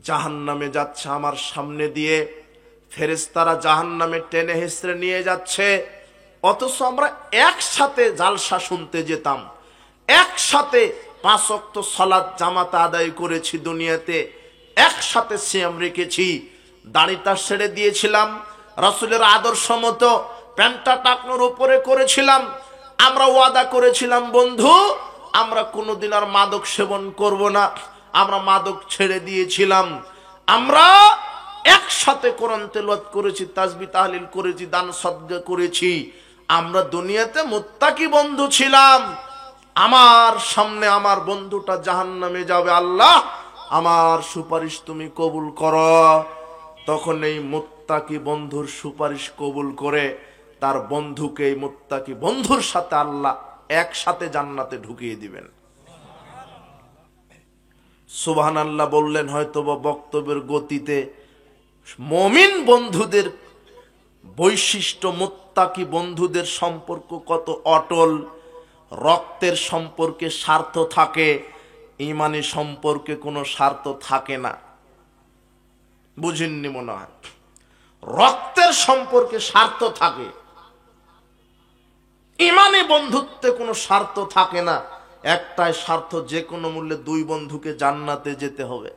Speaker 1: জাহান্নামে যাচ্ছে আমার সামনে দিয়ে, ফেরেশতারা জাহান্নামে টেনে হেঁচড়ে নিয়ে যাচ্ছে, অথচ আমরা একসাথে জালসা শুনতে যেতাম, একসাথে 5 ওয়াক্ত সালাত জামাতে আদায় করেছি, দুনিয়াতে একসাথে সিয়াম রেখেছি, দাড়িটা ছেড়ে দিয়েছিলাম, রাসূলের আদর্শ মতো প্যান্টটা টাকনোর উপরে করেছিলাম, আমরা ওয়াদা করেছিলাম বন্ধু আমরা কোনোদিন আর মাদক সেবন করব না, আমরা মাদক ছেড়ে দিয়েছিলাম, আমরা একসাথে কোরআন তেলাওয়াত করেছি, তাসবিহ তাহলিল করেছি, দান সদকা করেছি, আমরা দুনিয়াতে মুত্তাকি বন্ধু ছিলাম, আমার সামনে আমার বন্ধুটা জাহান্নামে যাবে, আল্লাহ আমার সুপারিশ তুমি কবুল করো। তখন এই মুত্তাকি বন্ধুর সুপারিশ কবুল করে তার বন্ধুকে এই মুত্তাকি বন্ধুর সাথে আল্লাহ একসাথে জান্নাতে ঢুকিয়ে দিবেন। সুবহানাল্লাহ বললেন হয়তো বা বক্তব্যের গতিতে। মুমিন বন্ধুদের বৈশিষ্ট্য, মুত্তাকি বন্ধুদের সম্পর্ক কত অটল, রক্তের সম্পর্কে স্বার্থ থাকে, ঈমানি সম্পর্কে কোনো স্বার্থ থাকে না। বুঝেননি মনে হয়? রক্তের সম্পর্কে স্বার্থ থাকে, ঈমানি বন্ধুত্বে কোনো স্বার্থ থাকে না। একটাই স্বার্থ, যে কোনো মূল্যে 2 বন্ধুকে জান্নাতে যেতে হবে।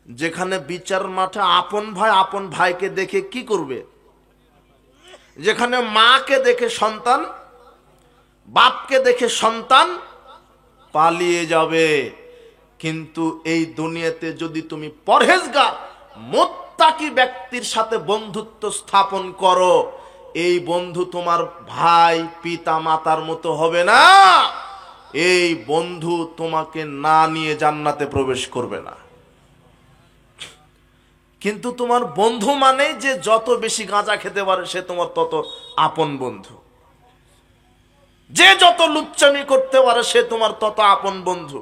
Speaker 1: যেখানে বিচার মাঠে আপন ভাই আপন ভাইকে দেখে কি করবে, যেখানে মাকে দেখে সন্তান, বাপকে দেখে সন্তান পালিয়ে যাবে, কিন্তু এই দুনিয়াতে যদি তুমি পরহেজগার মুত্তাকি ব্যক্তির সাথে বন্ধুত্ব স্থাপন করো, এই বন্ধু তোমার ভাই পিতা মাতার মতো হবে না, এই বন্ধু তোমাকে না নিয়ে জান্নাতে প্রবেশ করবে না। কিন্তু তোমার বন্ধু মানে যে যত বেশি গাঁজা খেতে পারে সে তোমার তত আপন বন্ধু, যে যত লুচ্চামি করতে পারে সে তোমার তত আপন বন্ধু।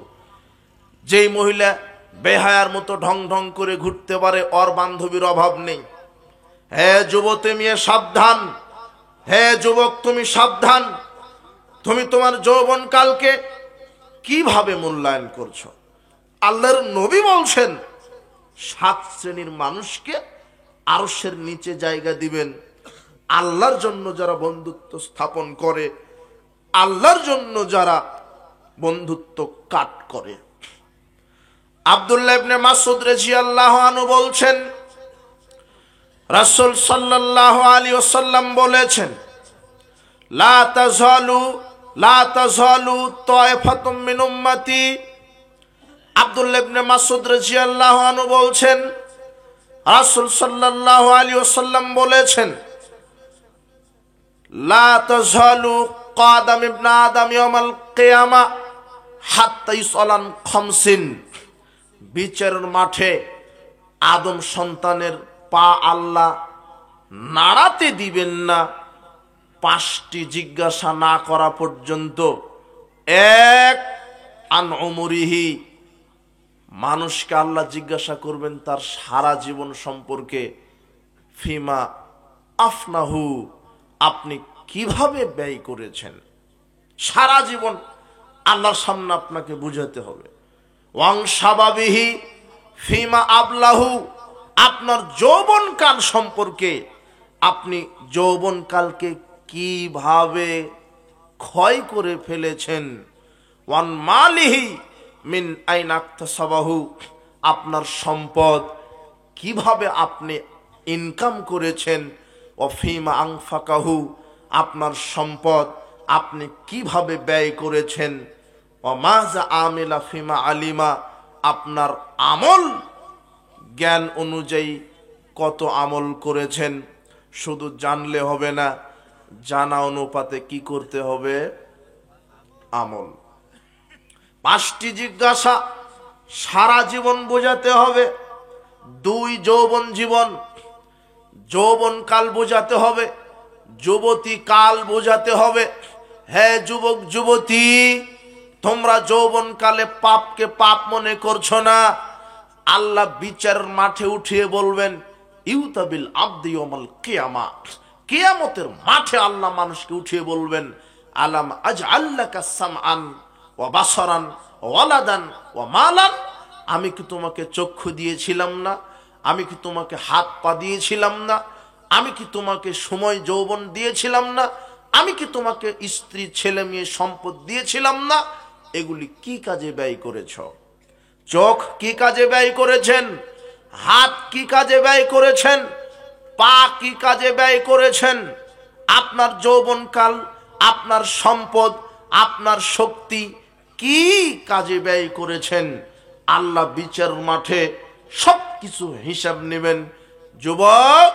Speaker 1: যেই মহিলা বেহায়ার মতো ঢং ঢং করে ঘুরতে পারে ওর বান্ধবীর অভাব নেই। হে যুবতী মেয়ে সাবধান, হে যুবক তুমি সাবধান, তুমি তোমার যৌবনকালকে কিভাবে মূল্যায়ন করছো। আল্লাহর নবী বলছেন 7 শ্রেণীর মানুষকে আরশের নিচে জায়গা দিবেন। আল্লাহর জন্য যারা বন্ধুত্ব স্থাপন করে, আল্লাহর জন্য যারা বন্ধুত্ব কাট করে। আব্দুল্লাহ ইবনে মাসউদ রাদিয়াল্লাহু আনহু বলছেন রাসূল সাল্লাল্লাহু আলাইহি ওয়াসাল্লাম বলেছেন, লা তাযালু তায়ফাতুম মিন উম্মতি। আব্দুল্লাহ ইবনে মাসউদ রাদিয়াল্লাহু আনহু বলছেন রাসূল সাল্লাল্লাহু আলাইহি ওয়াসাল্লাম বলেছেন, লা তাযালু কাদাম ইবনে আদম ইয়াউমাল কিয়ামা হাত্তা ইউসালান খামসিন। বিচারের মাঠে আদম সন্তানের পা আল্লাহ নাড়াতে দিবেন না 5টি জিজ্ঞাসা না করা পর্যন্ত। 1 আন উমরিহি, মানুষকে আল্লাহ জিজ্ঞাসা করবেন তার সারা জীবন সম্পর্কে। ফিমা আফনাহু, আপনি কিভাবে ব্যয় করেছেন। সারা জীবন আল্লাহর সামনে আপনাকে বুঝাতে হবে। ওয়াং শাবাবিহি ফিমা আবলাহু, আপনার যৌবনকাল সম্পর্কে, আপনি যৌবনকালকে কিভাবে ক্ষয় করে ফেলেছেন। ওয়ান মালিহি মিন আইনা ইকতাসাবাহু, আপনার সম্পদ কিভাবে আপনি ইনকাম করেছেন। ওয়াফিমা আনফাকাহু, আপনার সম্পদ আপনি কিভাবে ব্যয় করেছেন, ওয়ামাযা আমিলা ফিমা আলিমা, আপনার আমল জ্ঞান অনুযায়ী কত আমল করেছেন। শুধু জানলে হবে না, জানা অনুপাতে কি করতে হবে, আমল। 5টি জিজ্ঞাসা সারা জীবন বোঝাতে হবে। 2 যৌবন জীবন, যৌবনকাল বোঝাতে হবে, যুবতী কাল বোঝাতে হবে। হ্যাঁ যুবক যুবতী, তোমরা যৌবনকালে পাপকে পাপ মনে করছো না। আল্লাহ বিচার মাঠে উঠিয়ে বলবেন, ইউতাবিল আবদি ইয়াউমাল কিয়ামা, কিয়ামতের মাঠে আল্লাহ মানুষকে উঠিয়ে বলবেন, আলাম আজআল লাকা সামআন ওয়া বাসারান ওয়া ওয়ালাদান ওয়া মালান, আমি কি তোমাকে চক্ষু দিয়েছিলাম না, আমি কি তোমাকে হাত পা দিয়েছিলাম না, আমি কি তোমাকে সময় যৌবন দিয়েছিলাম না, আমি কি তোমাকে স্ত্রী ছেলে মেয়ে সম্পদ দিয়েছিলাম না। এগুলি কি কাজে ব্যয় করেছ? চোখ কি কাজে ব্যয় করেছেন? হাত কি কাজে ব্যয় করেছেন? পা কি কাজে ব্যয় করেছেন? আপনার যৌবনকাল, আপনার সম্পদ, আপনার শক্তি কি কাজে ব্যয় করেছেন? আল্লাহ বিচার মাঠে সবকিছু হিসাব নেবেন। যুবক,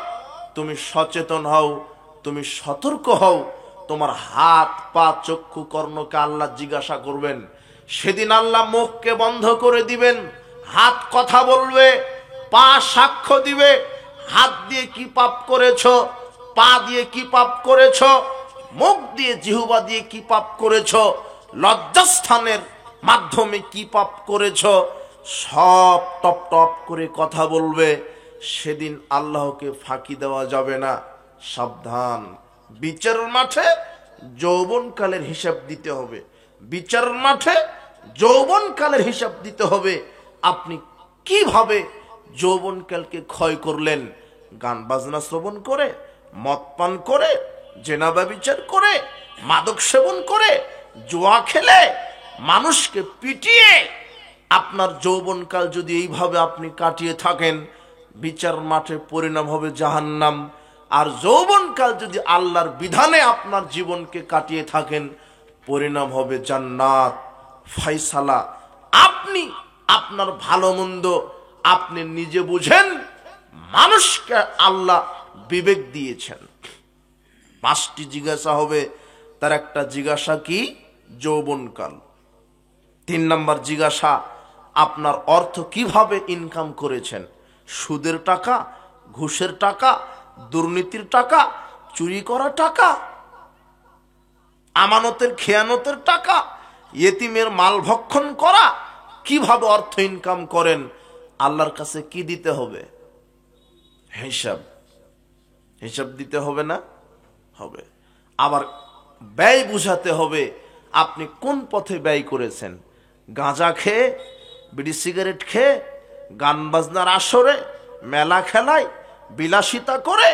Speaker 1: তুমি সচেতন হও, তুমি সতর্ক হও। তোমার হাত পা চক্ষু কর্ণকে আল্লাহ জিজ্ঞাসা করবেন। সেদিন আল্লাহ মুখকে বন্ধ করে দিবেন, হাত কথা বলবে, পা সাক্ষ্য দিবে। হাত দিয়ে কি পাপ করেছ, পা দিয়ে কি পাপ করেছ, মুখ দিয়ে জিহ্বা দিয়ে কি পাপ করেছ, লজ্জাস্থানের মাধ্যমে কি পাপ করেছ, সব টপ টপ করে কথা বলবে। সেদিন আল্লাহকে ফাঁকি দেওয়া যাবে না। সাবধান, বিচার মাঠে যৌবনকালের হিসাব দিতে হবে। বিচার মাঠে যৌবনকালের হিসাব দিতে হবে। আপনি কিভাবে যৌবনকালকে ক্ষয় করলেন? গান বাজনা শ্রবণ করে, মদ পান করে, জেনা ব্যভিচার করে, মাদক সেবন করে, জুয়া খেলে, মানুষকে পিটিয়ে আপনার যৌবনকাল যদি এইভাবে আপনি কাটিয়ে থাকেন, বিচার মাঠে পরিণাম হবে জাহান্নাম। আর যৌবনকাল যদি আল্লাহর বিধানে আপনার জীবনকে কাটিয়ে থাকেন, পরিণাম হবে জান্নাত। ফয়সালা আপনি, আপনার ভালো মন্দ আপনি নিজে বুঝেন। মানুষকে আল্লাহ বিবেক দিয়েছেন। 5টি জিজ্ঞাসা হবে, তার একটা জিজ্ঞাসা কি, যৌবনকাল। 3 নম্বর জিজ্ঞাসা, আপনার অর্থ কিভাবে ইনকাম করেছেন। সুদের টাকা, ঘুষের টাকা, দুর্নীতির টাকা, চুরি করা টাকা, আমানতের খেয়ানতের টাকা, ইয়েতিমের মাল ভক্ষণ করা, কিভাবে অর্থ ইনকাম করেন। আল্লাহর কাছে কি দিতে হবে? হিসাব। হিসাব দিতে হবে না? হবে। আবার ব্যয় বুঝাতে হবে, আপনি কোন পথে ব্যয় করেছেন। গাঁজা খেয়ে, বিড়ি সিগারেট খেয়ে, গান বাজনার আসরে, মেলা খেলায়, বিলাসিতা করে,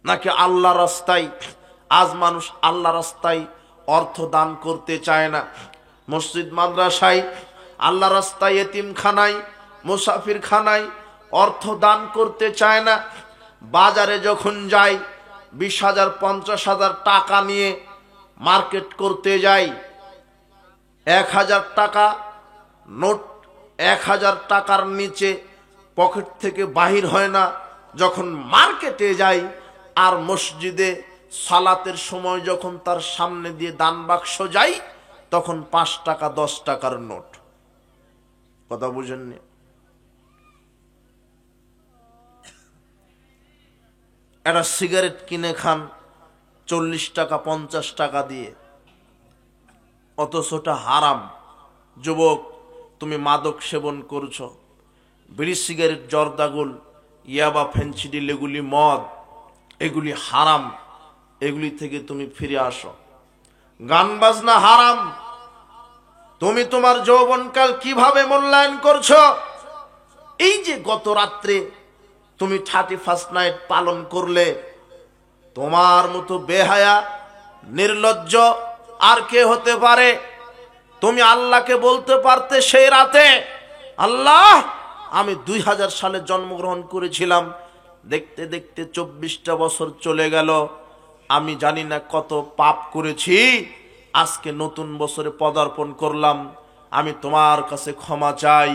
Speaker 1: নাকি আল্লাহ রাস্তায়। আজ মানুষ আল্লাহ রাস্তায় অর্থ দান করতে চায় না। মসজিদ মাদ্রাসায়, আল্লাহ রাস্তায়, এতিমখানায়, মুসাফির খানায় অর্থ দান করতে চায় না। বাজারে যখন যায়, 20,000 50,000 টাকা নিয়ে মার্কেট করতে যাই, 1,000 টাকা নোট 1,000 টাকার নিচে পকেট থেকে বাহির হয় না। যখন মার্কেটে যাই আর মসজিদে সালাতের সময় যখন তার সামনে দিয়ে দান বাক্স যাই, তখন 5 টাকা 10 টাকার নোট। কথা বুঝেননি? একটা সিগারেট কিনে খান 40 টাকা 50 টাকা দিয়ে, অথচ ওটা হারাম। যুবক, তুমি মাদক সেবন করছো, বিড়ি সিগারেট, জর্দাগুল, ইয়াবা, ফেন্সিডিল, এগুলি মদ, এগুলি হারাম। এগুলি থেকে তুমি ফিরে আসো। গান বাজনা হারাম। তুমি তোমার যৌবনকাল কিভাবে মূল্যায়ন করছো? এই যে গত রাত্রে তুমি 31st নাইট পালন করলে, তোমার মতো বেহায়া নির্লজ্জ আর কে হতে পারে? তুমি আল্লাহকে বলতে পারতে সেই রাতে, আল্লাহ আমি 2000 সালে জন্মগ্রহণ করেছিলাম, দেখতে দেখতে 24টা বছর চলে গেল, আমি জানি না কত পাপ করেছি। আজকে নতুন বছরে পদার্পণ করলাম, আমি তোমার কাছে ক্ষমা চাই,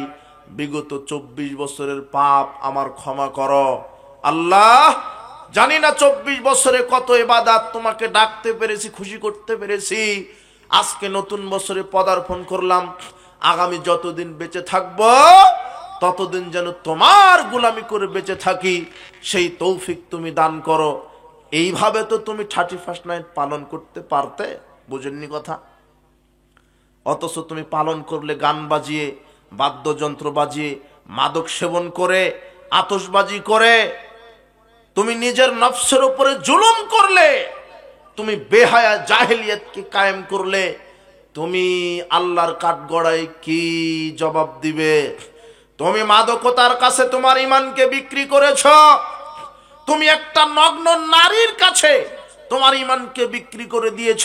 Speaker 1: বিগত 24 বছরের পাপ আমার ক্ষমা করো। আল্লাহ, জানি না 24 বছরে কত ইবাদত তোমাকে ডাকতে পেরেছি, খুশি করতে পেরেছি। আজকে নতুন বছরে পদার্পণ করলাম, আগামী যতদিন বেঁচে থাকবো ততদিন যেন তোমার গোলামি করে বেঁচে থাকি, সেই তৌফিক তুমি দান করো। এইভাবে তো তুমি 31st নাইট পালন করতে পারতে, বুঝেননি কথা? অথচ তুমি পালন করলে গান বাজিয়ে, বাদ্যযন্ত্র বাজিয়ে, মাদক সেবন করে, আতশবাজি করে, তুমি নিজের নফসের উপরে জুলুম করলে, তুমি বেহায়া জাহেলিয়াতকে কায়েম করলে, তুমি আল্লাহর কাঠগড়ায় কি জবাব দিবে? তুমি মাদকতার কাছে তোমার ইমানকে বিক্রি করেছ, তুমি একটা নগ্ন নারীর কাছে তোমার ইমানকে বিক্রি করে দিয়েছ,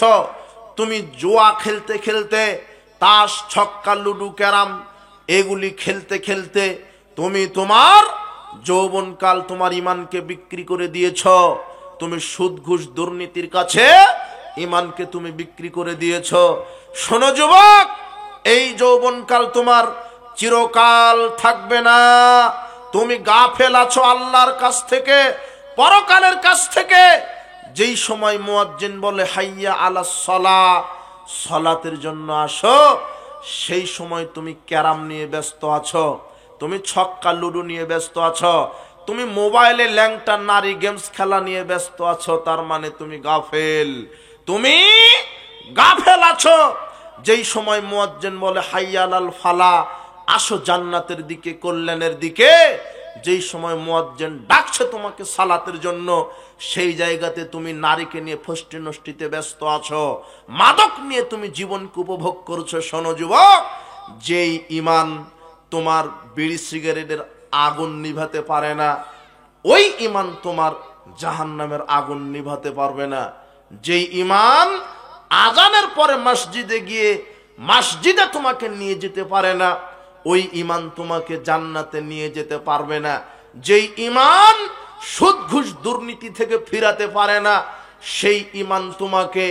Speaker 1: তুমি জুয়া খেলতে খেলতে, তাস, ছক্কা, লুডু, ক্যারাম এগুলি খেলতে খেলতে তুমি তোমার যৌবনকাল, তোমার ইমানকে বিক্রি করে দিয়েছ, তুমি সুদ ঘুষ দুর্নীতির কাছে ইমানকে তুমি বিক্রি করে দিয়েছ। শোনো যুবক, এই যৌবনকাল তোমার চিরকাল থাকবে না। তুমি গাফেল আছো আল্লাহর কাছ থেকে, পরকালের কাছ থেকে। যেই সময় মুয়াজ্জিন বলে হাইয়া আলাস সালাহ, সালাতের জন্য আসো, সেই সময় তুমি ক্যারাম নিয়ে ব্যস্ত আছো, তুমি ছক্কা লুডু নিয়ে ব্যস্ত আছো, তুমি মোবাইলে ল্যাংটা নারী গেমস খেলা নিয়ে ব্যস্ত আছো। তার মানে তুমি গাফেল, তুমি গাফেল আছো। যেই সময় মুয়াজ্জিন বলে হাইয়া আলাল ফালাহ, আসো জান্নাতের দিকে, কল্যাণের দিকে, যেই সময় মুয়াজ্জিন ডাকছে তোমাকে সালাতের জন্য, সেই জায়গাতে তুমি নারীকে নিয়ে ফষ্টি নষ্টিতে ব্যস্ত আছো, মাদক নিয়ে তুমি জীবনকে উপভোগ করছো। শোনো যুবক, যেই ইমান তোমার বিড়ি সিগারেটের আগুন নিভাতে পারে না, ওই ইমান তোমার জাহান্নামের আগুন নিভাতে পারবে না। যেই ইমান আজানের পরে মসজিদে গিয়ে মসজিদে তোমাকে নিয়ে যেতে পারে না, ওই ইমান তোমাকে জান্নাতে নিয়ে যেতে পারবে না। যেই ইমান সুদ ঘুষ দুর্নীতি থেকে ফিরাতে পারে না, সেই ইমান তোমাকে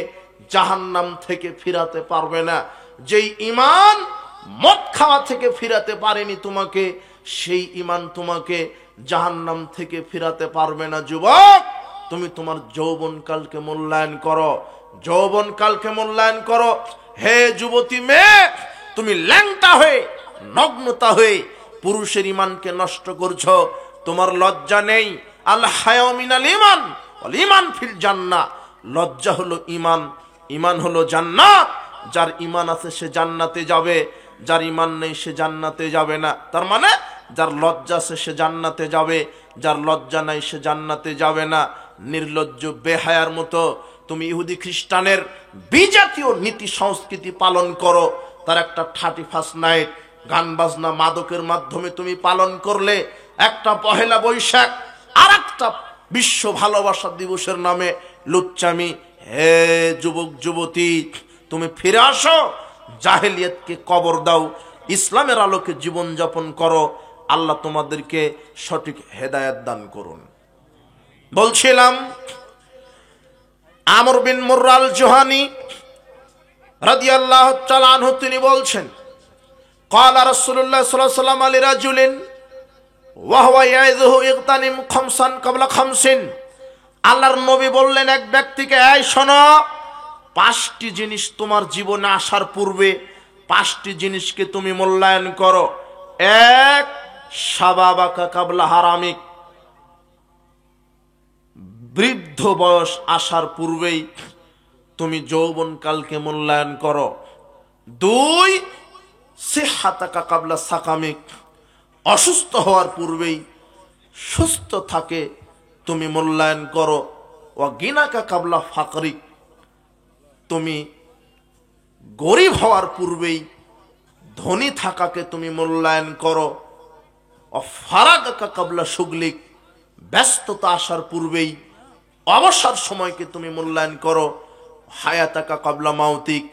Speaker 1: জাহান্নাম থেকে ফিরাতে পারবে না। যেই ইমান মদ খাওয়া থেকে ফিরাতে পারেনি তোমাকে, সেই ইমান তোমাকে জাহান্নাম থেকে ফিরাতে পারবে না। যুবক, তুমি তোমার যৌবনকালকে মূল্যায়ন করো, যৌবনকালকে মূল্যায়ন করো। হে যুবতী মেয়ে, তুমি ল্যাংটা হয়ে, নগ্নতা হয়ে পুরুষের ইমানকে নষ্ট করছো, তোমার লজ্জা নেই? আল হায়া মিনাল ঈমান ওয়াল ঈমান ফিল জান্নাহ, লজ্জা হলো ঈমান, ঈমান হলো জান্নাত। যার ঈমান আছে সে জান্নাতে যাবে, যার ঈমান নেই সে জান্নাতে যাবে না। তার মানে যার লজ্জা আছে সে জান্নাতে যাবে, যার লজ্জা নাই সে জান্নাতে যাবে না। নির্লজ্জ বেহায়ার মতো তুমি ইহুদি খ্রিস্টানের বিজাতীয় নীতি সংস্কৃতি পালন করো। তার একটা 31st নাইট গান বাজনা মাদকের মাধ্যমে তুমি পালন করলে, একটা পহেলা বৈশাখ আর একটা বিশ্ব ভালোবাসা দিবসের নামে লুচ্চামি। হে যুবক যুবতী, তুমি ফিরে আসো, জাহেলিয়াতকে কবর দাও, ইসলামের আলোকে জীবন যাপন করো। আল্লাহ তোমাদেরকে সঠিক হেদায়েত দান করুন। বলছিলাম, আমর বিন মুররা আল জুহানী রাদিয়াল্লাহু তাআলা আনহু তিনি বলছেন, قال رسول الله صلى الله عليه وسلم لرجل وهو يعظه اغتنم خمسا قبل خمس। আল্লাহর নবী বললেন এক ব্যক্তিকে, এই শোনো, 5টি জিনিস তোমার জীবনে আসার পূর্বে 5টি জিনিসকে তুমি মূল্যায়ন করো। 1, শাবাবাকা কাবলা হারামিক, বৃদ্ধ বয়স আসার পূর্বেই তুমি যৌবনকালকে মূল্যায়ন করো। 2, সিহাতাকা কাবলা সাকামিক, অসুস্থ হওয়ার পূর্বেই সুস্থ থাকে তুমি মূল্যায়ন করো। ও গিনাকা কাবলা ফাকরিক, তুমি গরিব হওয়ার পূর্বেই ধনী থাকাকে তুমি মূল্যায়ন করো। ও ফারাগাকা কাবলা শুগলিক, ব্যস্ততা আসার পূর্বেই অবসর সময়কে তুমি মূল্যায়ন করো। হায়াতাকা কাবলা মাউতিক,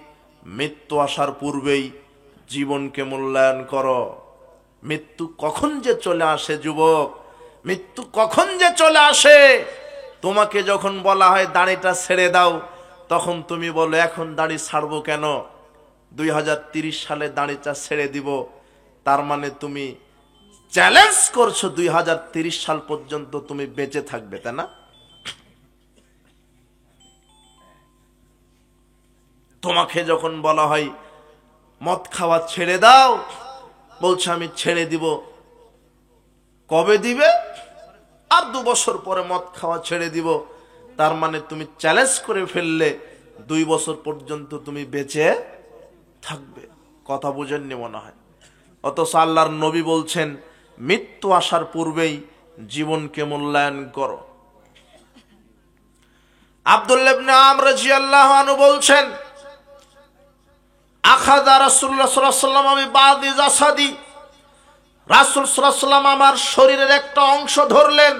Speaker 1: মৃত্যু আসার পূর্বেই জীবনকে মূল্যায়ন করো। মৃত্যু কখন যে চলে আসে যুবক, মৃত্যু কখন যে চলে আসে, তোমাকে যখন বলা হয় দাড়িটা ছেড়ে দাও, তখন তুমি বলো এখন দাড়ি ছাড়বো কেন, 2030 সালে দাড়িটা ছেড়ে দিব। তার মানে তুমি চ্যালেঞ্জ করছো 2030 সাল পর্যন্ত তুমি বেঁচে থাকবে, তাই না? তোমাকে যখন বলা হয় মদ খাওয়া ছেড়ে দাও, বলছে আমি ছেড়ে দিব। কবে দিবে? আর 2 বছর পরে মদ খাওয়া ছেড়ে দিব। তার মানে তুমি চ্যালেঞ্জ করে ফেললে 2 বছর পর্যন্ত তুমি বেঁচে থাকবে। কথা বুঝেননি মনে হয়। অথচ আল্লাহর নবী বলছেন মৃত্যু আসার পূর্বেই জীবনকে মূল্যায়ন করো। আব্দুল্লাহ ইবনে আমর রাদিয়াল্লাহু আনহু বলছেন আখাযা রাসূলুল্লাহ সাল্লাল্লাহু আলাইহি ওয়াসাল্লাম বিবাদি জাসাদি, রাসূল সাল্লাল্লাহু আলাইহি ওয়াসাল্লাম আমার শরীরের একটা অংশ ধরলেন,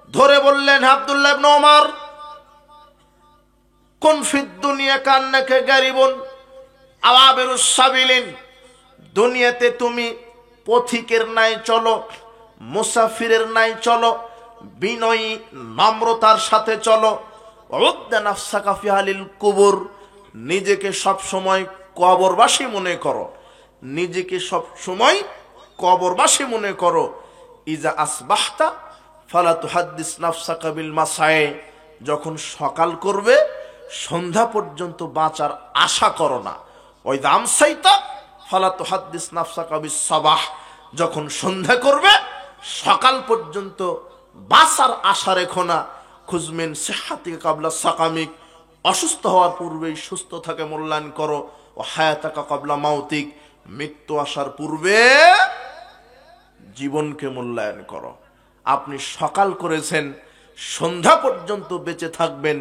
Speaker 1: ধরে বললেন আব্দুল্লাহ ইবনে ওমর কুন ফিদ দুনিয়া কান্নাকা গারিবুন আওয়াবিরুস সাবিলিন, দুনিয়াতে তুমি পথিকের নাই চলো, মুসাফিরের নাই চলো, বিনয়ী নম্রতার সাথে চলো। উদ্দা নাফসাকা ফি আলিল কুবুর, নিজেকে সব সময় কবরবাসী মনে করো, নিজেকে সব সময় কবরবাসী মনে করো। ইজা আসবাহতা ফালা তুহাদ্দিস নাফসাকা বিল মাসায়ে, যখন সকাল করবে সন্ধ্যা পর্যন্ত বাঁচার আশা করো না। ওই আমসাইতা ফালা তুহাদ্দিস নাফসাকা বিস সাবাহ, যখন সন্ধ্যা করবে সকাল পর্যন্ত বাঁচার আশা রেখো না। খুজমিন সিহহাতিকা ক্বাবলা সাকামিক, অসুস্থ হওয়ার পূর্বেই সুস্থ থাকে মূল্যায়ন করো। ও হায়াতাকা ক্বাবলা মাউতিক, মৃত্যু আসার পূর্বে জীবনকে মূল্যায়ন করো। আপনি সকাল করেছেন, সন্ধ্যা পর্যন্ত বেঁচে থাকবেন,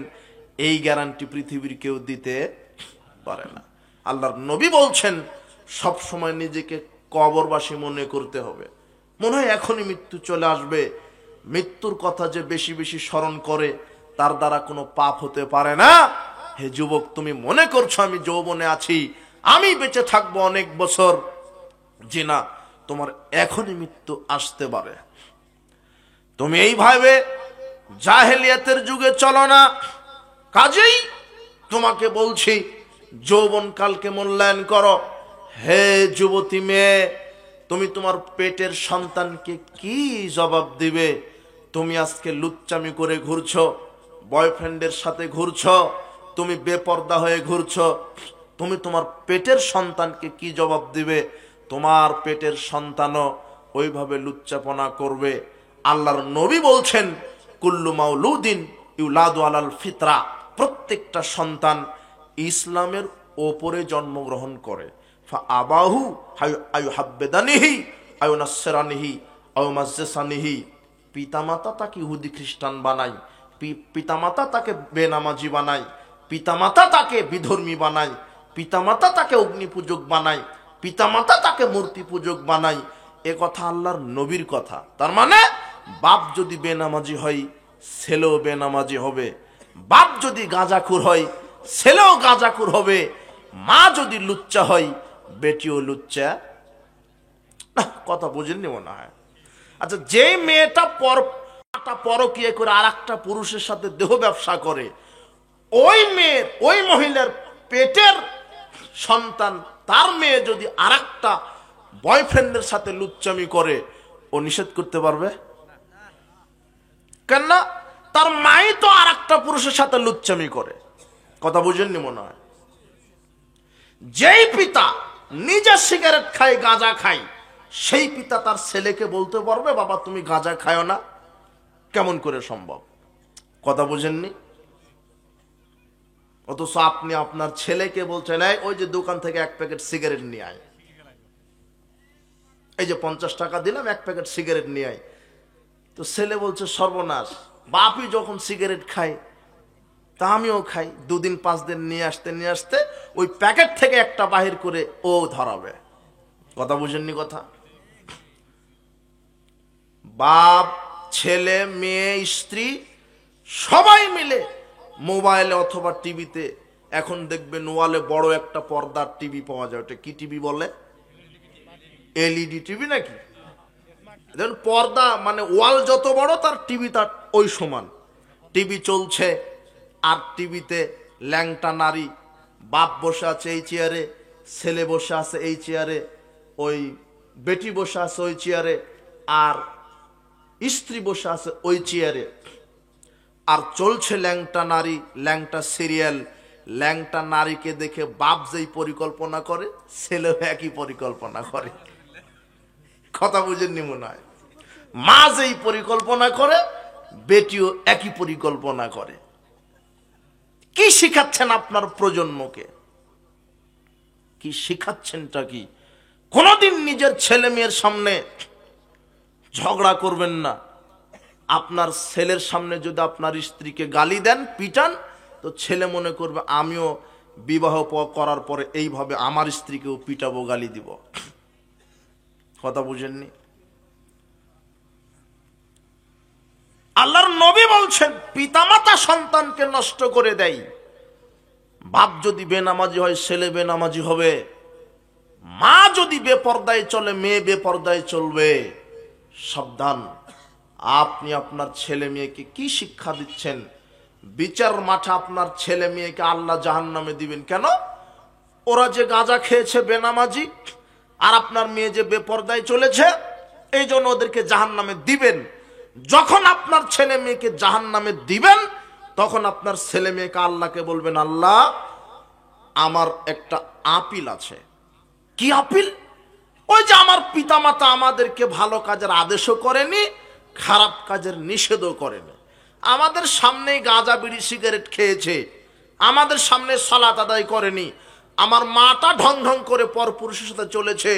Speaker 1: এই গ্যারান্টি পৃথিবীর কেউ দিতে পারে না। আল্লাহর নবী বলছেন সব সময় নিজেকে কবরবাসী মনে করতে হবে। মনে হয় এখনই মৃত্যু চলে আসবে। মৃত্যুর কথা যে বেশি বেশি স্মরণ করে তার দ্বারা কোনো পাপ হতে পারে না। হে যুবক, তুমি মনে করছো আমি যৌবনে আছি, আমি বেঁচে থাকবো অনেক বছর, জি না, তোমার এখনই মৃত্যু আসতে পারে। তুমি এইভাবে জাহেলিয়াতের যুগে চলো না। কাজেই তোমাকে বলছি যৌবন কালকে মূল্যায়ন করো। হে যুবতী মেয়ে, তুমি তোমার পেটের সন্তানকে কি জবাব দিবে? তুমি আজকে লুচ্চামি করে ঘুরছো, বয়ফ্রেন্ডের সাথে ঘুরছো, তুমি বেপর্দা হয়ে ঘুরছো, তুমি তোমার পেটের সন্তানকে কি জবাব দিবে? তোমার পেটের সন্তানও ওইভাবে লুচ্চাপনা করবে। আল্লাহর নবী বলছেন কুল্লু মাউলুদিন ইউলাদু আলাল ফিতরা, প্রত্যেকটা সন্তান ইসলামের ওপরে জন্মগ্রহণ করে। ফা আবাহু আয়ুহাব্বিদানিহি আয়ুনাসসিরানিহি আয়ুমাজ্জিসানিহি, পিতামাতা তাকে ইহুদি খ্রিস্টান বানায়, পিতামাতা তাকে বেনামাজি বানায়, পিতামাতা তাকে বিধর্মী বানায়, পিতামাতা তাকে অগ্নি পূজক বানায়, পিতামাতা তাকে মূর্তি পূজক বানায়। এ কথা আল্লাহর নবীর কথা। তার মানে বাপ যদি বেনামাজি হয় ছেলেও বেনামাজি হবে, বাপ যদি গাঁজাখুর হয় ছেলেও গাঁজাখুর হবে, মা যদি লুচ্চা হয় বেটিও লুচ্চা। কথা বুঝেননি মনে হয়। আচ্ছা, যে মেয়েটা পরকীয়া করে আর একটা পুরুষের সাথে দেহ ব্যবসা করে, ওই মেয়ের, ওই মহিলার পেটের সন্তান, তার মেয়ে যদি আর একটা বয়ফ্রেন্ডের সাথে লুচ্চামি করে, ও নিষেধ করতে পারবে? কেন? তার মাই তো আর একটা পুরুষের সাথে লুচ্চামি করে। কথা বুঝেননি মনে হয়। যেই পিতা নিজে সিগারেট খায়, গাঁজা খায়, সেই পিতা তার ছেলেকে বলতে পারবে বাবা তুমি গাঁজা খায়ো না? কেমন করে সম্ভব? কথা বুঝেননি। অথচ আপনি আপনার ছেলেকে বলছেন এই ওই যে দোকান থেকে 1 প্যাকেট সিগারেট নিয়ে আয়, এই যে 50 টাকা দিলাম 1 প্যাকেট সিগারেট নিয়ে আয়। তো ছেলে বলছে সর্বনাশ, বাপই যখন সিগারেট খায় তা আমিও খাই। 2 দিন 5 দিন নিয়ে আসতে ওই প্যাকেট থেকে একটা বাহির করে ও ধরাবে। কথা বুঝেননি কথা। বাপ, ছেলে, মেয়ে, স্ত্রী সবাই মিলে মোবাইলে অথবা টিভিতে, এখন দেখবেন ওয়ালে বড় একটা পর্দার টিভি পাওয়া যায়। ওটা কি টিভি বলে? এলইডি টিভি নাকি? দেখুন পর্দা মানে ওয়াল যত বড় তার টিভি তার ওই সমান। টিভি চলছে আর টিভিতে ল্যাংটা নারী, বাপ বসে আছে এই চেয়ারে, ছেলে বসে আছে এই চেয়ারে, ওই বেটি বসে আছে ওই চেয়ারে, আর স্ত্রী বসে আছে ওই চেয়ারে, আর চলছে ল্যাংটা নারী, ল্যাংটা সিরিয়াল। ল্যাংটা নারীকে দেখে বাপ যেই পরিকল্পনা করে, ছেলেও একই পরিকল্পনা করে। কথা বুঝেননি মনে হয়? মা যেই পরিকল্পনা করে, বেটিও একই পরিকল্পনা করে। কি শিখাচ্ছেন আপনার প্রজন্মকে? কি শিখাচ্ছেনটা কি? কোনদিন নিজের ছেলে মেয়ের সামনে ঝগড়া করবেন না। আপনার ছেলের সামনে যদি আপনার স্ত্রীকে গালি দেন, পিটান, তো ছেলে মনে করবে আমিও বিবাহ করার পরে এইভাবে আমার স্ত্রীকেও পিটাবো, গালি দিব। কথা বুঝেননি? আল্লাহর নবী বলছেন পিতামাতা সন্তানকে নষ্ট করে দেয়। বাপ যদি বেনামাজি হয়, ছেলে বেনামাজি হবে। মা যদি বেপরদায় চলে, মেয়ে বেপরদায় চলবে। সাবধান, আপনি আপনার ছেলে মেয়েকে কি শিক্ষা দিচ্ছেন? বিচার মাঠে আপনার ছেলে মেয়েকে আল্লাহ জাহান্নামে দিবেন কেন? ওরা যে গাঁজা খেয়েছে বেনামাজি, আর আপনার মেয়ে যে বেপরদায় চলেছে, এই জন্য ওদেরকে জাহান্নামে দিবেন। যখন আপনার ছেলে মেয়েকে জাহান্নামে দিবেন, তখন আপনার ছেলে মেয়েকে আল্লাহকে বলবেন, আল্লাহ আমার একটা আপিল আছে। কি আপিল? ওই যে আমার পিতামাতা আমাদেরকে ভালো কাজের আদেশও করেনি, খারাপ কাজের নিষেধও করেনি। আমাদের সামনে গাঁজা বিড়ি সিগারেট খেয়েছে, আমাদের সামনে সালাত আদায় করেনি। আমার মাটা ঢং ঢং করে পরপুরুষের সাথে চলেছে,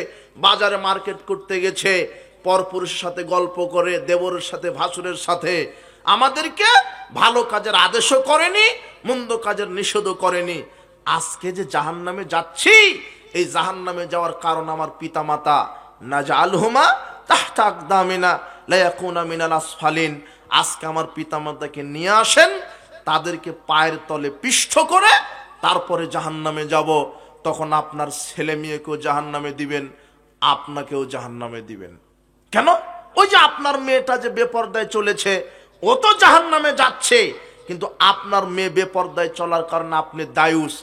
Speaker 1: বাজারে মার্কেট করতে গেছে, পরপুরুষের সাথে গল্প করে, দেবরের সাথে, ভাসুরের সাথে। আমাদেরকে ভালো কাজের আদেশও করেনি, মন্দ কাজের নিষেধও করেনি। আজকে যে জাহান্নামে যাচ্ছি, এই জাহান্নামে যাওয়ার কারণ আমার পিতামাতা। নাজআলহুমা তাহতা আকদামিনা লায়াকুনা মিনাল আসফালিন। আজকে আমার পিতামাতাকে নিয়ে আসেন, তাদেরকে পায়ের তলে পিষ্ট করে তারপরে জাহান্নামে যাব। তখন আপনার ছেলে মেয়েকেও জাহান্নামে দিবেন, আপনাকেও জাহান্নামে দিবেন। কেন? ওই যে আপনার মেয়েটা যে বেপরদায় চলেছে, ও তো জাহান্নামে যাচ্ছে, কিন্তু আপনার মেয়ে বেপরদায় চলার কারণে আপনি দায়ুস,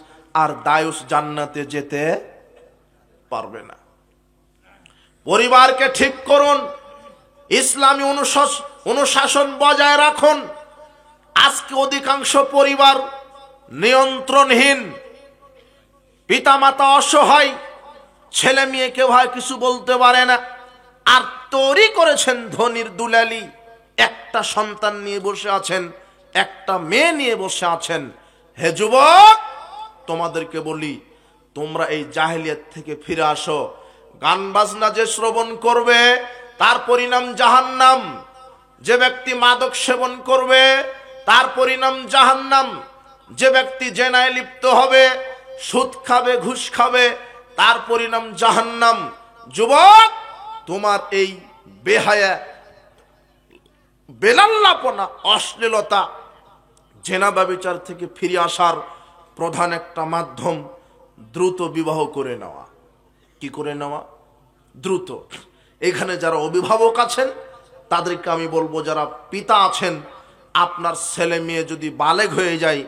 Speaker 1: আর দায়ুস জান্নাতে যেতে পারবে না। পরিবারকে ঠিক করুন, ইসলামী অনুশাসন বজায় রাখুন। আজকে অধিকাংশ পরিবার নিয়ন্ত্রণহীন, পিতামাতা অসহায়, ছেলে মেয়েকে হয় কিছু বলতে পারে না, আর তৈরি করেছেন ধনির দুলালি। একটা সন্তান নিয়ে বসে আছেন, একটা মেয়ে নিয়ে বসে আছেন। হে যুবক, তোমাদেরকে বলি, তোমরা এই জাহেলিয়াত থেকে ফিরে আসো। গান বাজনা যে শ্রবণ করবে তার পরিণাম জাহান্নাম। যে ব্যক্তি মাদক সেবন করবে তার পরিণাম জাহান্নাম। যে ব্যক্তি জেনায় লিপ্ত হবে, সুদ খাবে, ঘুষ খাবে, তার পরিণাম জাহান্নাম। যুবক, তোমার এই বেহায়া, বেলাল্লাপনা, অশ্লীলতা, জেনা ব্যভিচার থেকে ফিরে আসার প্রধান একটা মাধ্যম দ্রুত বিবাহ করে নেওয়া। কি করে নেওয়া? দ্রুত। এখানে যারা অভিভাবক আছেন তাদেরকে আমি বলবো, যারা পিতা আছেন, আপনার ছেলে মেয়ে যদি বালেগ হয়ে যায়,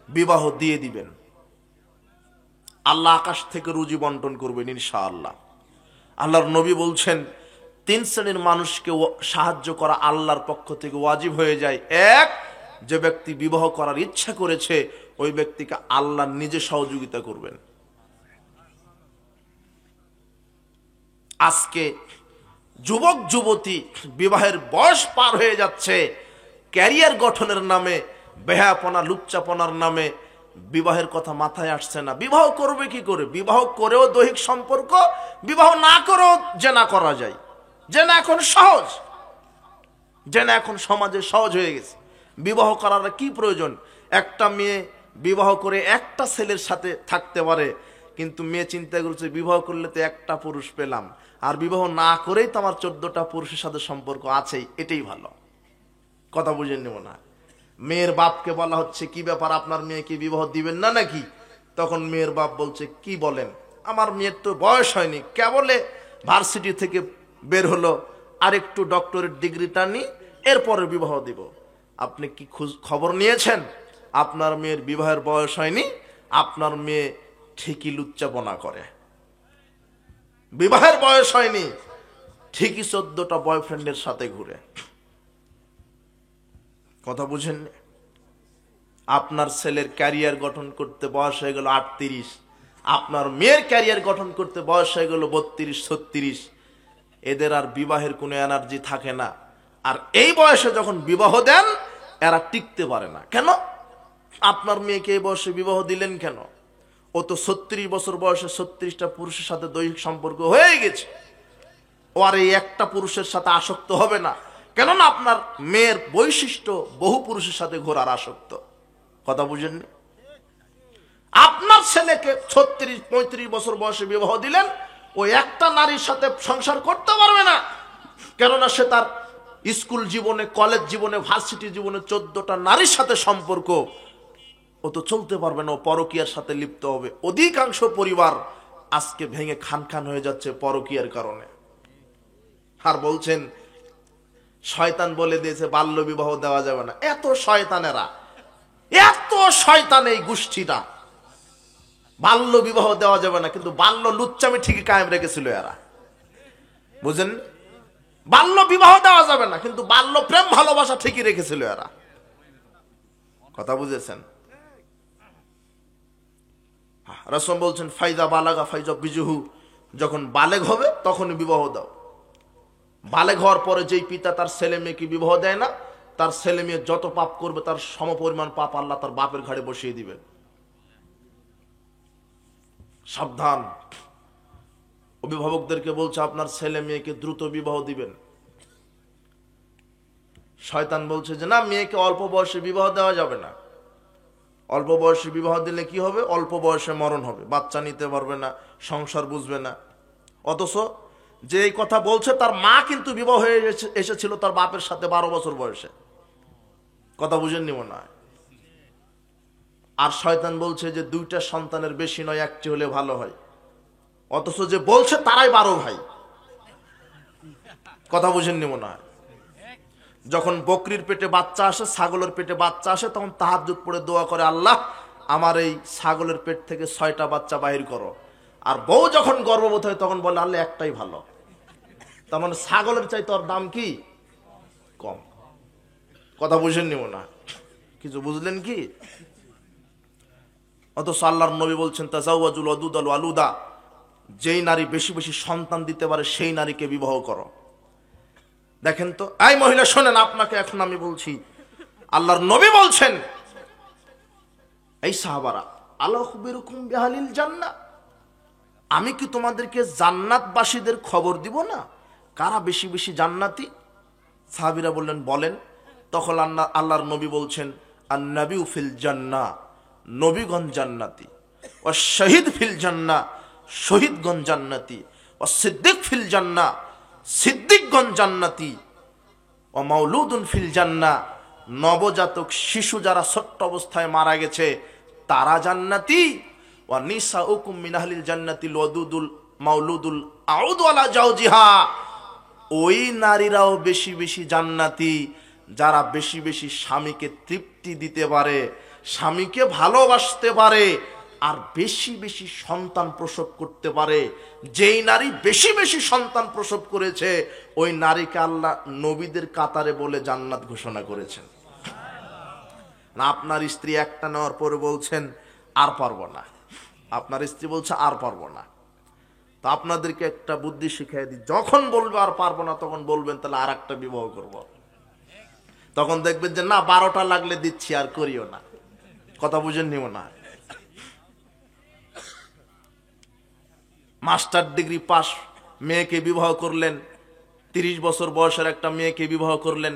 Speaker 1: বিবাহ দিয়ে দিবেন। আল্লাহ আকাশ থেকে রুজি বন্টন করবেন ইনশাআল্লাহ। আল্লাহর নবী বলছেন, 3 শ্রেণীর মানুষকে সাহায্য করা আল্লাহর পক্ষ থেকে ওয়াজিব হয়ে যায়। এক, যে ব্যক্তি বিবাহ করার ইচ্ছা করেছে, ওই ব্যক্তিকে আল্লাহ নিজে সহযোগিতা করবেন। আজকে যুবক যুবতী বিবাহের বয়স পার হয়ে যাচ্ছে, ক্যারিয়ার গঠনের নামে, বেহায়াপনা, লুচ্চাপনার নামে বিবাহের কথা মাথায় আসছে না। বিবাহ করবে কি করে? বিবাহ করেও দৈহিক সম্পর্ক, বিবাহ না করেও জেনা করা যায়। জেনা এখন সহজ, জেনা এখন সমাজে সহজ হয়ে গেছে। বিবাহ করার কি প্রয়োজন? একটা মেয়ে বিবাহ করে একটা ছেলের সাথে থাকতে পারে, কিন্তু মেয়ে চিন্তা করছে বিবাহ করলে তো একটা পুরুষ পেলাম, আর বিবাহ না করেই তো আমার 14টা পুরুষের সাথে সম্পর্ক আছেই, এটাই ভালো। কথা বুঝেন নেব না? মেয়ের বাপকে বলা হচ্ছে, কি ব্যাপার, আপনার মেয়েকে বিবাহ দিবেন না নাকি? তখন মেয়ের বাপ বলছে, কি বলেন, আমার মেয়ের তো বয়স হয়নি, কেবলে ভার্সিটি থেকে বের হলো, আর একটু ডক্টরেট ডিগ্রিটা নি, এরপরে বিবাহ দিব। আপনি কি খবর নিয়েছেন? আপনার মেয়ের বিবাহের বয়স হয়নি, আপনার মেয়ে ঠিকই লুচ্চাপনা করে। বিবাহের বয়স হয়নি, ঠিকই 14টা বয়ফ্রেন্ডের সাথে ঘুরে। কথা বুঝেন? আপনার ছেলের ক্যারিয়ার গঠন করতে বয়স হয়ে গেল 38, আপনার মেয়ের ক্যারিয়ার গঠন করতে বয়স হয়ে গেল 32, 36। এদের আর বিবাহের কোনো এনার্জি থাকে না। আর এই বয়সে যখন বিবাহ দেন, এরা টিকতে পারে না। কেন? আপনার মেয়েকে এই বয়সে বিবাহ দিলেন কেন? ও তো 36 বছর বয়সে 36টা পুরুষের সাথে দৈহিক সম্পর্ক হয়ে গেছে। ও আর এই একটা পুরুষের সাথে আসক্ত হবে না, কেননা আপনার মেয়ের বৈশিষ্ট্য বহু পুরুষের সাথে ঘোরার আসক্ত। কথা বুঝেননি? আপনার ছেলেকে 36-35 বছর বয়সে বিবাহ দিলেন, ও একটা নারীর সাথে সংসার করতে পারবে না, কেননা সে তার স্কুল জীবনে, কলেজ জীবনে, ভার্সিটি জীবনে 14টা নারীর সাথে সম্পর্ক, ও তো চলতে পারবে না, ও পরকীয়ার সাথে লিপ্ত হবে। অধিকাংশ পরিবার আজকে ভেঙে খান খান হয়ে যাচ্ছে পরকীয়ার কারণে। আর বলছেন শয়তান বলে দিয়েছে বাল্য বিবাহ দেওয়া যাবে না। এত শয়তানেরা, এত শয়তান এই গোষ্ঠীটা। বাল্য বিবাহ দেওয়া যাবে না, কিন্তু বাল্য লুচ্চামি ঠিকই কায়েম রেখেছিল এরা। বুঝেন? বাল্য বিবাহ দেওয়া যাবে না, কিন্তু বাল্য প্রেম ভালোবাসা ঠিকই রেখেছিল এরা। কথা বুঝেছেন? রাসূল বলছেন ফাইদা বালাগা ফাইজা বিজুহু, যখন বালেগ হবে তখনই বিবাহ দাও। বালেগ হওয়ার পরে যেই পিতা তার ছেলে মেয়েকে বিবাহ দেয় না, তার ছেলে মেয়ে যত পাপ করবে তার সমপরিমাণ পাপ আল্লাহ তার বাপের ঘাড়ে বসিয়ে দিবেন। সাবধান। অভিভাবকদেরকে বলছে আপনার ছেলে মেয়েকে দ্রুত বিবাহ দিবেন। শয়তান বলছে যে না, মেয়েকে অল্প বয়সে বিবাহ দেওয়া যাবে না। অল্প বয়সে বিবাহ দিলে কি হবে? অল্প বয়সে মরণ হবে, বাচ্চা নিতে পারবে না, সংসার বুঝবে না। অথচ যে এই কথা বলছে তার মা কিন্তু বিবাহ হয়ে এসেছিল তার বাপের সাথে 12 বছর বয়সে। কথা বুঝেননি মনে হয়? আর শয়তান বলছে যে 2টা সন্তানের বেশি নয়, একটি হলে ভালো হয়। অথচ যে বলছে তারাই 12 ভাই। কথা বুঝেননি মনে হয়? যখন বকরির পেটে বাচ্চা আসে, ছাগলের পেটে বাচ্চা আসে, তখন তাহাজ্জুদ পড়ে দোয়া করে, আল্লাহ আমার এই ছাগলের পেট থেকে 6টা বাচ্চা বাহির করো। আর বউ যখন গর্ভবতী হয় তখন বলে আল্লাহ একটাই ভালো। তার মানে ছাগলের চাইতে ওর দাম কি কম। কথা বুঝেননি মনে হয়? কিছু বুঝলেন কি? অথচ আল্লাহর নবী বলছেন তাজাওয়াজুল ওয়াদুদ আল ওয়ালুদা, যেই নারী বেশি বেশি সন্তান দিতে পারে সেই নারীকে বিবাহ করো। দেখেন তো, এই মহিলা শোনেন, আপনাকে এখন আমি বলছি, আল্লাহর নবী বলছেন এই সাহাবারা, আলা খুবিরুকুম বিআহলিল জান্নাহ, আমি কি তোমাদেরকে জান্নাতবাসীদের খবর দিব না? কারা বেশি বেশি জান্নাতি? সাহাবীরা বললেন বলেন। তখন আল্লাহর নবী বলছেন আন-নাবিয়্যু ফিল জান্নাহ, নবীগণ জান্নাতি। ওয়া শহীদ ফিল জান্নাহ, শহীদগণ জান্নাতি। ওয়া সিদ্দিক ফিল জান্নাহ, সিদ্দিকগণ জান্নাতি। ওয়া মাউলুদুন ফিল জান্নাহ, নবজাতক শিশু যারা ছোট্ট অবস্থায় মারা গেছে তারা জান্নাতি। ওয়া নিসাউকুম মিন আহলিল জান্নাতিল ওয়াদুদুল মাউলুদুল আউদু আলা জাওজিহা, ওই নারীরাও বেশি বেশি জান্নাতি যারা বেশি বেশি স্বামীকে তৃপ্তি দিতে পারে, স্বামীকে ভালোবাসতে পারে, আর বেশি বেশি সন্তান প্রসব করতে পারে। যেই নারী বেশি বেশি সন্তান প্রসব করেছে ওই নারীকে আল্লাহ নবীদের কাতারে বলে জান্নাত ঘোষণা করেছেন। না, আপনার স্ত্রী একটা নেওয়ার পরে বলছেন আর পারবো না, আপনার স্ত্রী বলছে আর পারবো না, তো আপনাদেরকে একটা বুদ্ধি শিখিয়ে দিই, যখন বলবে আর পারবো না তখন বলবেন তাহলে আর একটা বিবাহ করব। তখন দেখবেন যে না, 12টা লাগলে দিচ্ছি, আর করিও না। কথা বুঝেননি মনে হয়? মাস্টার ডিগ্রি পাস মেয়েকে বিবাহ করলেন, 30 বছর বয়সের একটা মেয়েকে বিবাহ করলেন,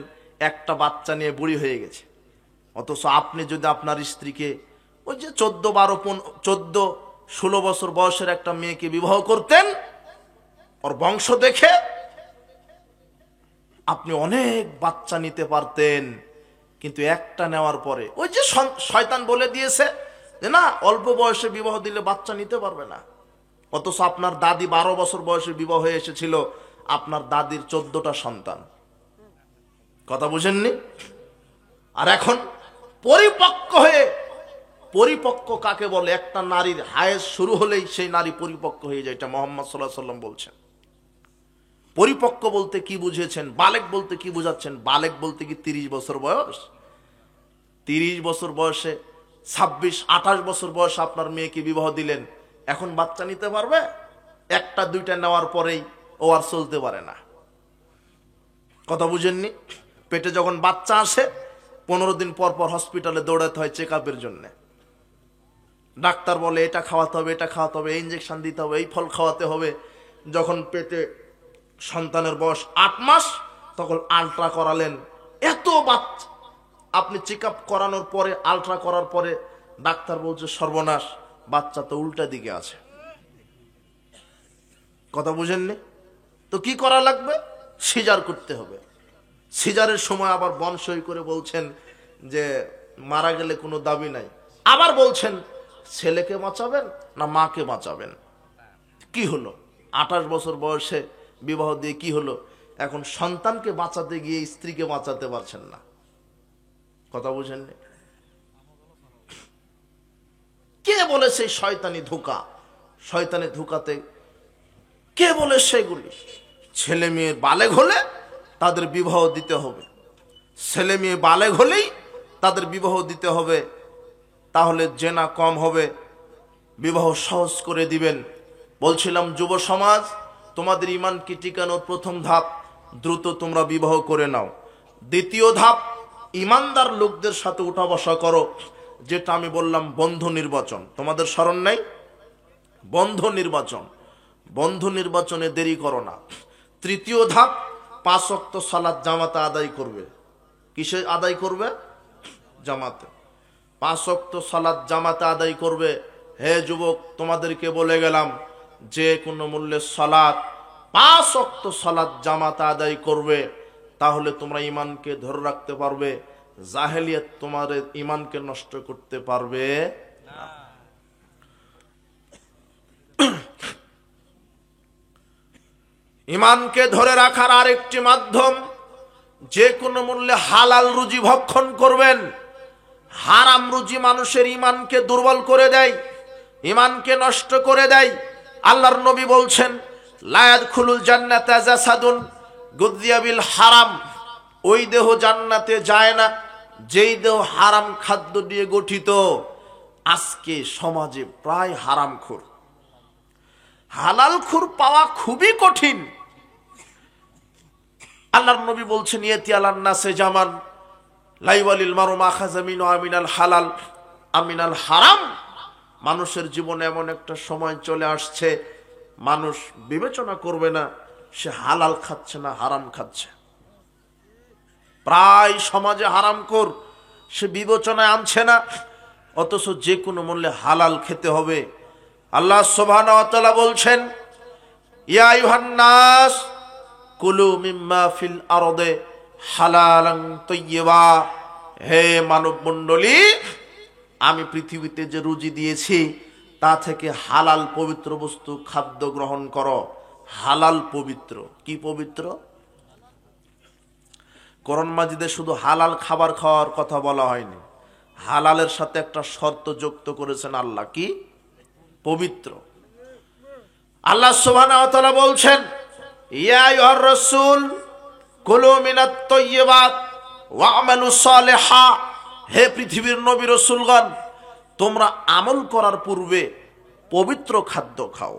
Speaker 1: একটা বাচ্চা নিয়ে বুড়ি হয়ে গেছে। অথচ আপনি যদি আপনার স্ত্রীকে ওই যে 14-16 বছর বয়সের একটা মেয়েকে বিবাহ করতেন, ওর বংশ দেখে আপনি অনেক বাচ্চা নিতে পারতেন। কিন্তু একটা নেওয়ার পরে ওই যে শয়তান বলে দিয়েছে যে না, অল্প বয়সে বিবাহ দিলে বাচ্চা নিতে পারবে না। অথচ আপনার দাদি 12 বছর বয়সে বিবাহ হয়ে এসেছিল, আপনার দাদির 14টা সন্তান। কথা বুঝেননি? আর এখন পরিপক্ক হয়ে, পরিপক্ক কাকে বলে? একটা নারীর হায়েজ শুরু হলেই সেই নারী পরিপক্ক হয়ে যায়, এটা মুহাম্মদ সাল্লাল্লাহু আলাইহি ওয়াসাল্লাম বলছেন। পরিপক্ক বলতে কি বুঝেছেন? বালেক বলতে কি বুঝাচ্ছেন? বালেক বলতে কি 30 বছর বয়স? 30 বছর বয়সে, 26-28 বছর বয়সে আপনার মেয়েকে বিবাহ দিলেন, এখন বাচ্চা নিতে পারবে? একটা দুইটা নেওয়ার পরেই ও আর চলতে পারে না। কথা বুঝেননি? পেটে যখন বাচ্চা আসে 15 দিন পর পর হসপিটালে দৌড়াতে হয় চেক আপের জন্য। ডাক্তার বলে এটা খাওয়াতে হবে, এটা খাওয়াতে হবে, ইঞ্জেকশন দিতে হবে, এই ফল খাওয়াতে হবে। যখন পেটে সন্তানের বয়স 8 মাস তখন আলট্রা করালেন, এত বাচ্চা। আপনি চেক আপ করানোর পরে, আলট্রা করার পরে ডাক্তার বলছে সর্বনাশ, বাচ্চা তো উল্টা দিকে আছে। কথা বুঝেননি? তো কি করা লাগবে? সিজার করতে হবে। সিজারের সময় আবার বনসই করে বলছেন যে মারা গেলে কোনো দাবি নাই। আবার বলছেন ছেলেকে বাঁচাবেন না মাকে বাঁচাবেন। কি হলো? 28 বছর বয়সে বিবাহ দিয়ে কি হলো? এখন সন্তানকে বাঁচাতে গিয়ে স্ত্রীকে বাঁচাতে পারছেন না। কথা বুঝেননি? কে বলে সেই শয়তানি ধোঁকা? শয়তানি ধোঁকাতে কে বলে সেগুলি? ছেলে মেয়ে বালেগ হলে তাদের বিবাহ দিতে হবে। ছেলে মেয়ে বালেগ হলেই তাদের বিবাহ দিতে হবে, তাহলে জেনা কম হবে, বিবাহ সহজ করে দিবেন। বলছিলাম যুব সমাজ, তোমাদের ঈমানকে টিকানোর প্রথম ধাপ, দ্রুত তোমরা বিবাহ করে নাও। দ্বিতীয় ধাপ, ঈমানদার লোকদের সাথে উঠা বসা করো, যেটা আমি বললাম বন্ধু নির্বাচন। তোমাদের স্মরণ নাই? বন্ধু নির্বাচন, বন্ধু নির্বাচনে দেরি করো না। তৃতীয় ধাপ, 5 ওয়াক্ত সালাত জামাতে আদায় করবে। কিসে আদায় করবে? জামাতে। 5 ওয়াক্ত সালাত জামাতে আদায় করবে। হে যুবক, তোমাদেরকে বলে গেলাম, যে কোনো মূল্যে সালাত, 5 ওয়াক্ত সালাত জামাতে আদায় করবে, তাহলে তোমরা ঈমানকে ধরে রাখতে পারবে। জাহেলিয়াত তোমাদের ঈমানকে নষ্ট করতে পারবে না। ঈমানকে ধরে রাখার আরেকটি মাধ্যম, যে কোনো মূল্যে হালাল রুজি ভক্ষণ করবেন। হারাম রুজি মানুষের ঈমানকে দুর্বল করে দেয়, ঈমানকে নষ্ট করে দেয়। আল্লাহর নবী বলছেন, লা ইয়াদখুলুল জান্নাতা জাসাদুন গুযিয়া বিল হারাম। ওই দেহ জান্নাতে যায় না যেই দেহ হারাম খাদ্য দিয়ে গঠিত। আজকে সমাজে প্রায় হারামখোর, হালালখোর পাওয়া খুবই কঠিন। আল্লাহর নবী বলছেন, ইয়াতি আলান নাসে জামান লাইওয়ালিল মারু মা খাযা মিনহু আমিনাল হালাল আমিনাল হারাম। মানুষের জীবনে এমন একটা সময় চলে আসছে, মানুষ বিবেচনা করবে না সে হালাল খাচ্ছে না হারাম খাচ্ছে। প্রায় সমাজে হারামখোর, সে বিবেচনায় আনছে না, অথচ যে কোনো মূল্যে হালাল খেতে হবে। আল্লাহ সুবহানাহু ওয়া তাআলা বলছেন, ইয়া আইয়ুহান নাস কুলু মিম্মা ফিল আরদে হালালান তাইয়্যিবা। হে মানব মণ্ডলী, আমি পৃথিবীতে যে রুজি দিয়েছি তা থেকে হালাল পবিত্র বস্তু খাদ্য গ্রহণ করো। হালাল পবিত্র। কি পবিত্র? কোরআন মাজিদে শুধু হালাল খাবার খাওয়ার কথা বলা হয়নি, হালালের সাথে একটা শর্ত যুক্ত করেছেন আল্লাহ। কি? পবিত্র। আল্লাহ সুবহানাহু ওয়া তাআলা বলছেন, ইয়া আইয়ুহার রাসূল কুলু মিনাত তাইয়্যিবাত ওয়া'মালু সালিহা। হে পৃথিবীর নবী রাসূলগণ, তোমরা আমল করার পূর্বে পবিত্র খাদ্য খাও।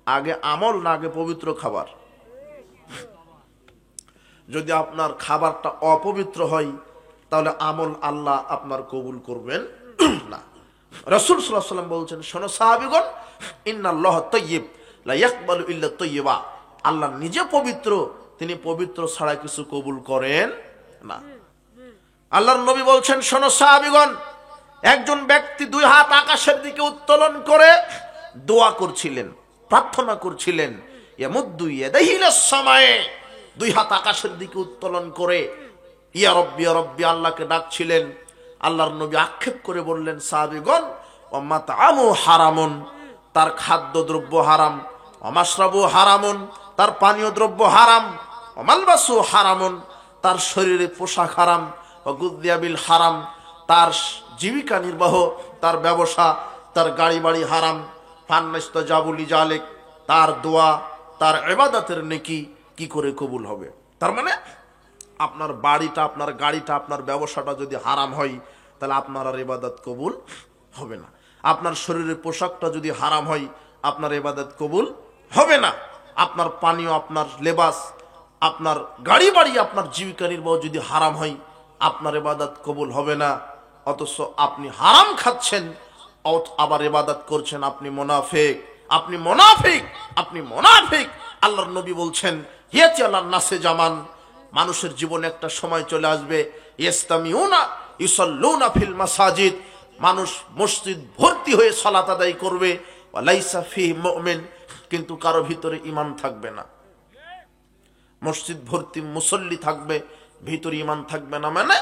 Speaker 1: আগে আমল না আগে পবিত্র খাবার? যদি আপনার খাবারটা অপবিত্র হয় তাহলে আমল আল্লাহ আপনার কবুল করবেন না। রাসূল সাল্লাল্লাহু আলাইহি ওয়াসাল্লাম বলছেন, শোনো সাহাবীগণ, ইন্নাল্লাহ তাইয়্যিব লা ইয়াকবালু ইল্লা তাইয়্যিবা। আল্লাহ নিজে পবিত্র, তিনি পবিত্র ছাড়া কিছু কবুল করেন না। আল্লাহর নবী বলছেন, শোনো সাহাবীগণ, একজন ব্যক্তি 2 হাত আকাশের দিকে উত্তোলন করে দোয়া করছিলেন, প্রার্থনা করছিলেন। ইয়ামুদ্দু ইয়াদাইহি ইলাস সামায়ে, 2 হাত আকাশের দিকে উত্তোলন করে ইয়া রব্বি আল্লাহকে ডাকছিলেন। আল্লাহর নবী আক্ষেপ করে বললেন, সাহাবীগণ, ওয়া মাতআমু হারামুন, তার খাদ্যদ্রব্য হারাম, ওয়া মাশরাবু হারামুন, তার পানীয় দ্রব্য হারাম, মালবাসু হারামুন, তার শরীরে পোশাক হারাম, গুদ্দিয়া বিল হারাম, তার জীবিকা নির্বাহ, তার ব্যবসা, তার গাড়ি বাড়ি হারাম। ফান্নাস্ত জাবুলি জালেক, তার দোয়া, তার ইবাদতের নেকি কি করে কবুল হবে? তার মানে আপনার বাড়িটা, আপনার গাড়িটা, আপনার ব্যবসাটা যদি হারাম হয়, তাহলে আপনার আর ইবাদত কবুল হবে না। আপনার শরীরের পোশাকটা যদি হারাম হয়, আপনার ইবাদত কবুল হবে না। আপনার পানীয়, আপনার লেবাস, আপনার গাড়ি বাড়ি, আপনার জীবিকা নির্বাহ যদি হারাম হয়, আপনার ইবাদত কবুল হবে না। অথচ আপনি হারাম খাচ্ছেন, আবার ইবাদত করছেন। আপনি মুনাফিক, আপনি মুনাফিক, আপনি মুনাফিক। আল্লাহর নবী বলছেন, ইয়াতি আলান নাসে জামান, মানুষের জীবনে একটা সময় চলে আসবে, ইস্তামিউনা ইউসাল্লুনা ফিল মাসাজিদ, মানুষ মসজিদ ভর্তি হয়ে সালাত আদায় করবে, ওয়া লাইসা ফিহি মুমিন, কিন্তু কারো ভিতরে ঈমান থাকবে না। মসজিদ ভর্তি মুসল্লি থাকবে, ভিতরে ঈমান থাকবে না, মানে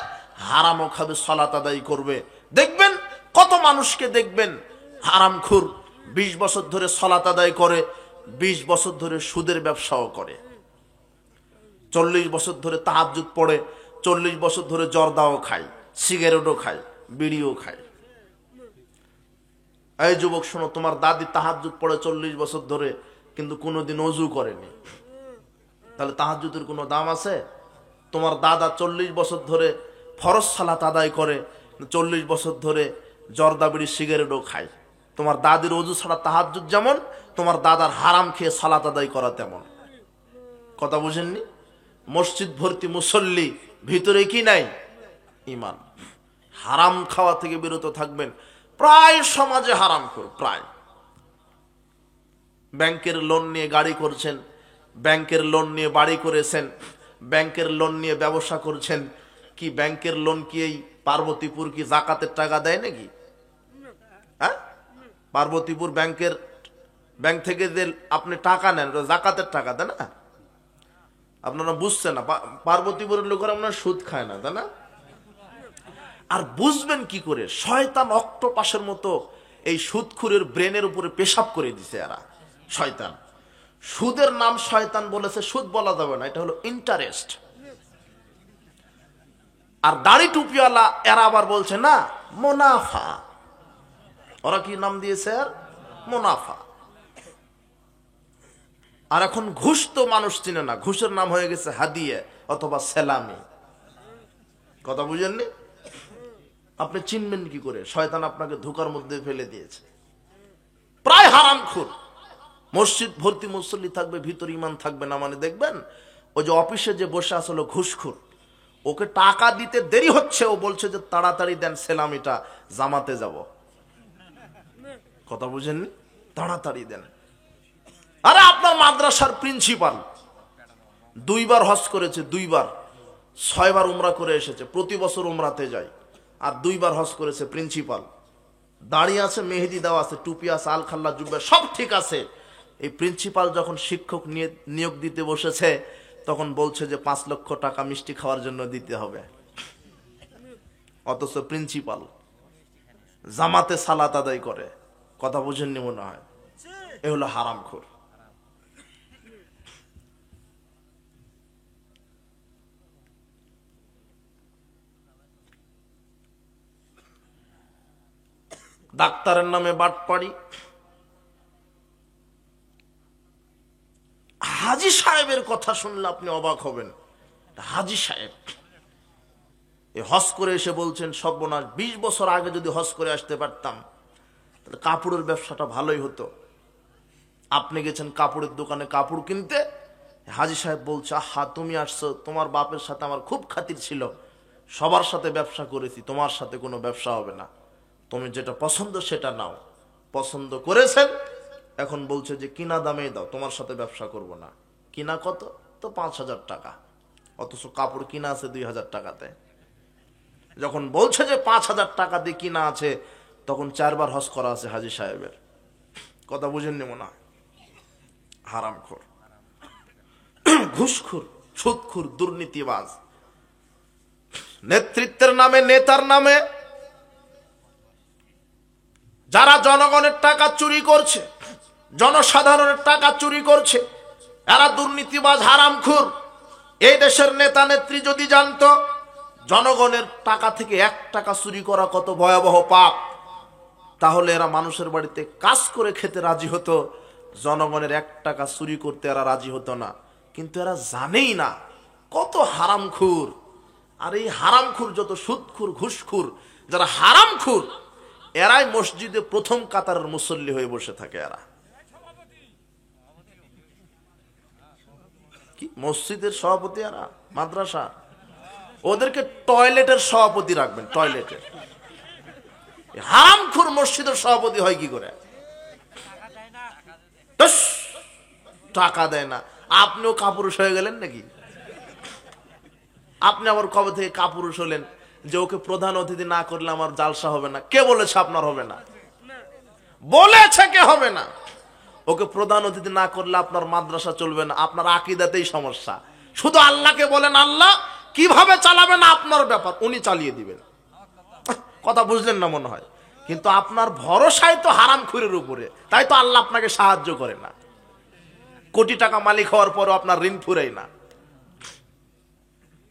Speaker 1: হারামও খাবে, সালাত আদায় করবে। দেখবেন কত মানুষকে দেখবেন হারামখোর, 20 বছর ধরে সালাত আদায় করে, 20 বছর ধরে সুদের ব্যবসাও করে, 40 বছর ধরে তাহাজ্জুদ পড়ে, 40 বছর ধরে জর্দাও খায়, সিগারেটও খায়, বিড়িও খায়। এই যুবক শোনো, তোমার দাদি তাহাজ্জুদ পড়ে 40 বছর ধরে, কিন্তু কোনোদিন ওযু করেনি, তাহলে তাহাজ্জুদের কোনো দাম আছে? তোমার দাদা 40 বছর ধরে ফরজ সালাত আদায় করে, 40 বছর ধরে জর্দা বিড়ি সিগারেটও খায়। তোমার দাদির ওযু ছাড়া তাহাজ্জুদ যেমন, তোমার দাদার হারাম খেয়ে সালাত আদায় করা তেমন। কথা বুঝেননি? মসজিদ ভর্তি মুসল্লি, ভিতরে কি নাই? ঈমান। হারাম খাওয়া থেকে বিরত থাকবেন। প্রায় সমাজে হারামখোর, প্রায়। ব্যাংকের লোন নিয়ে গাড়ি করছেন, ব্যাংকের লোন নিয়ে বাড়ি করেছেন, ব্যাংকের লোন নিয়ে ব্যবসা করছেন। কি ব্যাংকের লোন কি এই পার্বতীপুর কি জাকাতের টাকা দেয় নাকি? হ্যাঁ, পার্বতীপুর ব্যাংক থেকে যে আপনি টাকা নেন, জাকাতের টাকা, তাই না? আপনারা বুঝছেন না, পার্বতীপুরের লোকেরা আপনার সুদ খায় না, তাই না? আর বুঝবেন কি করে? শয়তান অক্টোপাসের মতো এই সুদখুরের ব্রেনের উপরে পেশাব করে দিছে এরা। শয়তান, সুদের নাম শয়তান বলেছে, সুদ বলা যাবে না, এটা হলো ইন্টারেস্ট। আর দাড়ি টুপিওয়ালা এরা আবার বলছে না, মুনাফা। ওরা কি নাম দিয়েছে? আর মুনাফা। আর এখন ঘুষ তো মানুষ চিনে না, ঘুষের নাম হয়ে গেছে হাদিয়া অথবা সেলামি। কথা বুঝেননি? আপনি চিনবেন কি করে? শয়তান আপনাকে ধোঁকার মধ্যে ফেলে দিয়েছে। প্রায় হারামখোর, মসজিদ ভর্তি মুসল্লি থাকবে, ভিতরে ঈমান থাকবে না। মানে দেখবেন ওই যে অফিসে যে বসে আসলো ঘুষখোর, ওকে টাকা দিতে দেরি হচ্ছে, ও বলছে যে তাড়াতাড়ি দেন সেলামিটা, জামাতে যাব। কথা বুঝেননি? তাড়াতাড়ি দেন। আরে আপনার মাদ্রাসার প্রিন্সিপাল 2 বার হজ করেছে, 2 বার, 6 বার উমরা করে এসেছে, প্রতি বছর উমরাতে যায়, আর 2 বার হজ করেছে প্রিন্সিপাল। দাড়ি আছে, মেহেদি দেওয়া আছে, টুপি আছে, আলখাল্লা জুব্বা সব ঠিক আছে। এই প্রিন্সিপাল যখন শিক্ষক নিয়োগ দিতে বসেছে, তখন বলছে যে 5 লক্ষ টাকা মিষ্টি খাওয়ার জন্য দিতে হবে। অথচ প্রিন্সিপাল জামাতে সালাত আদায় করে। কথা বুঝেননি মনে হয়? এ হলো হারামখোর। ডাক্তারের নামে বাটপাড়ি। হাজী সাহেবের কথা শুনলে আপনি অবাক হবেন। হাজী সাহেব এই হজ করে এসে বলছেন, সর্বনাশ, 20 বছর আগে যদি হজ করে আসতে পারতাম, তাহলে কাপড়ের ব্যবসাটা ভালোই হতো। আপনি গেছেন কাপড়ের দোকানে কাপড় কিনতে, হাজী সাহেব বলছে, আহা, তুমি আসছো, তোমার বাপের সাথে আমার খুব খাতির ছিল, সবার সাথে ব্যবসা করেছি, তোমার সাথে কোনো ব্যবসা হবে না, তুমি যেটা পছন্দ সেটা নাও। পছন্দ করেছেন, এখন বলছে যে কিনা দামে দাও, তোমার সাথে ব্যবসা করব না। কিনা কত? তো 5,000 টাকা। অথচ কাপড় কিনা আছে 2,000 টাকাতে। যখন বলছে যে 5,000 টাকা দিয়ে কিনা আছে, তখন 4 বার হজ করা আছে হাজী সাহেবের। কথা বুঝেননি মনে হয়? হারামখোর, ঘুষখোর, সুদখোর, দুর্নীতিবাজ। নেতৃত্বের নামে, নেতার নামে যারা জনগণের টাকা চুরি করছে, জনসাধারণের টাকা চুরি করছে, এরা দুর্নীতিবাজ, হারামখোর। এই দেশের নেতা নেত্রী যদি জানতো জনগণের টাকা থেকে 1 টাকা চুরি করা কত ভয়াবহ পাপ, তাহলে এরা মানুষের বাড়িতে কাজ করে খেতে রাজি হতো, জনগণের 1 টাকা চুরি করতে এরা রাজি হতো না। কিন্তু এরা জানেই না কত হারামখোর। আর এই হারামখোর, যত সুদখোর, ঘুষখোর, যারা হারামখোর, এরাই মসজিদে প্রথম কাতারের মুসল্লি হয়ে বসে থাকে। এরা কি মসজিদের সভাপতি, এরা মাদ্রাসা, ওদেরকে টয়লেটের সভাপতি রাখবেন। টয়লেটের হারামখোর মসজিদের সভাপতি হয় কি করে? টাকা দেয় না। আপনিও কাপুরুষ হয়ে গেলেন নাকি? আপনি আবার কবে থেকে কাপুরুষ হলেন যে ওকে প্রধান অতিথি না করলে আমার জালসা হবে না? কে বলেছে আপনার হবে না? বলেছে কে হবে না? ওকে প্রধান অতিথি না করলে আপনার মাদ্রাসা চলবে না। আপনার আকীদাতেই সমস্যা। শুধু আল্লাহকে বলেন, আল্লাহ কিভাবে চালাবেন আপনার ব্যাপার, উনি চালিয়ে দিবেন। কথা বুঝলেন না মনে হয়? কিন্তু আপনার ভরসাই তো হারামখোরের উপরে, তাই তো আল্লাহ আপনাকে সাহায্য করে না। কোটি টাকা মালিক হওয়ার পরও আপনার ঋণ ফুরাই না।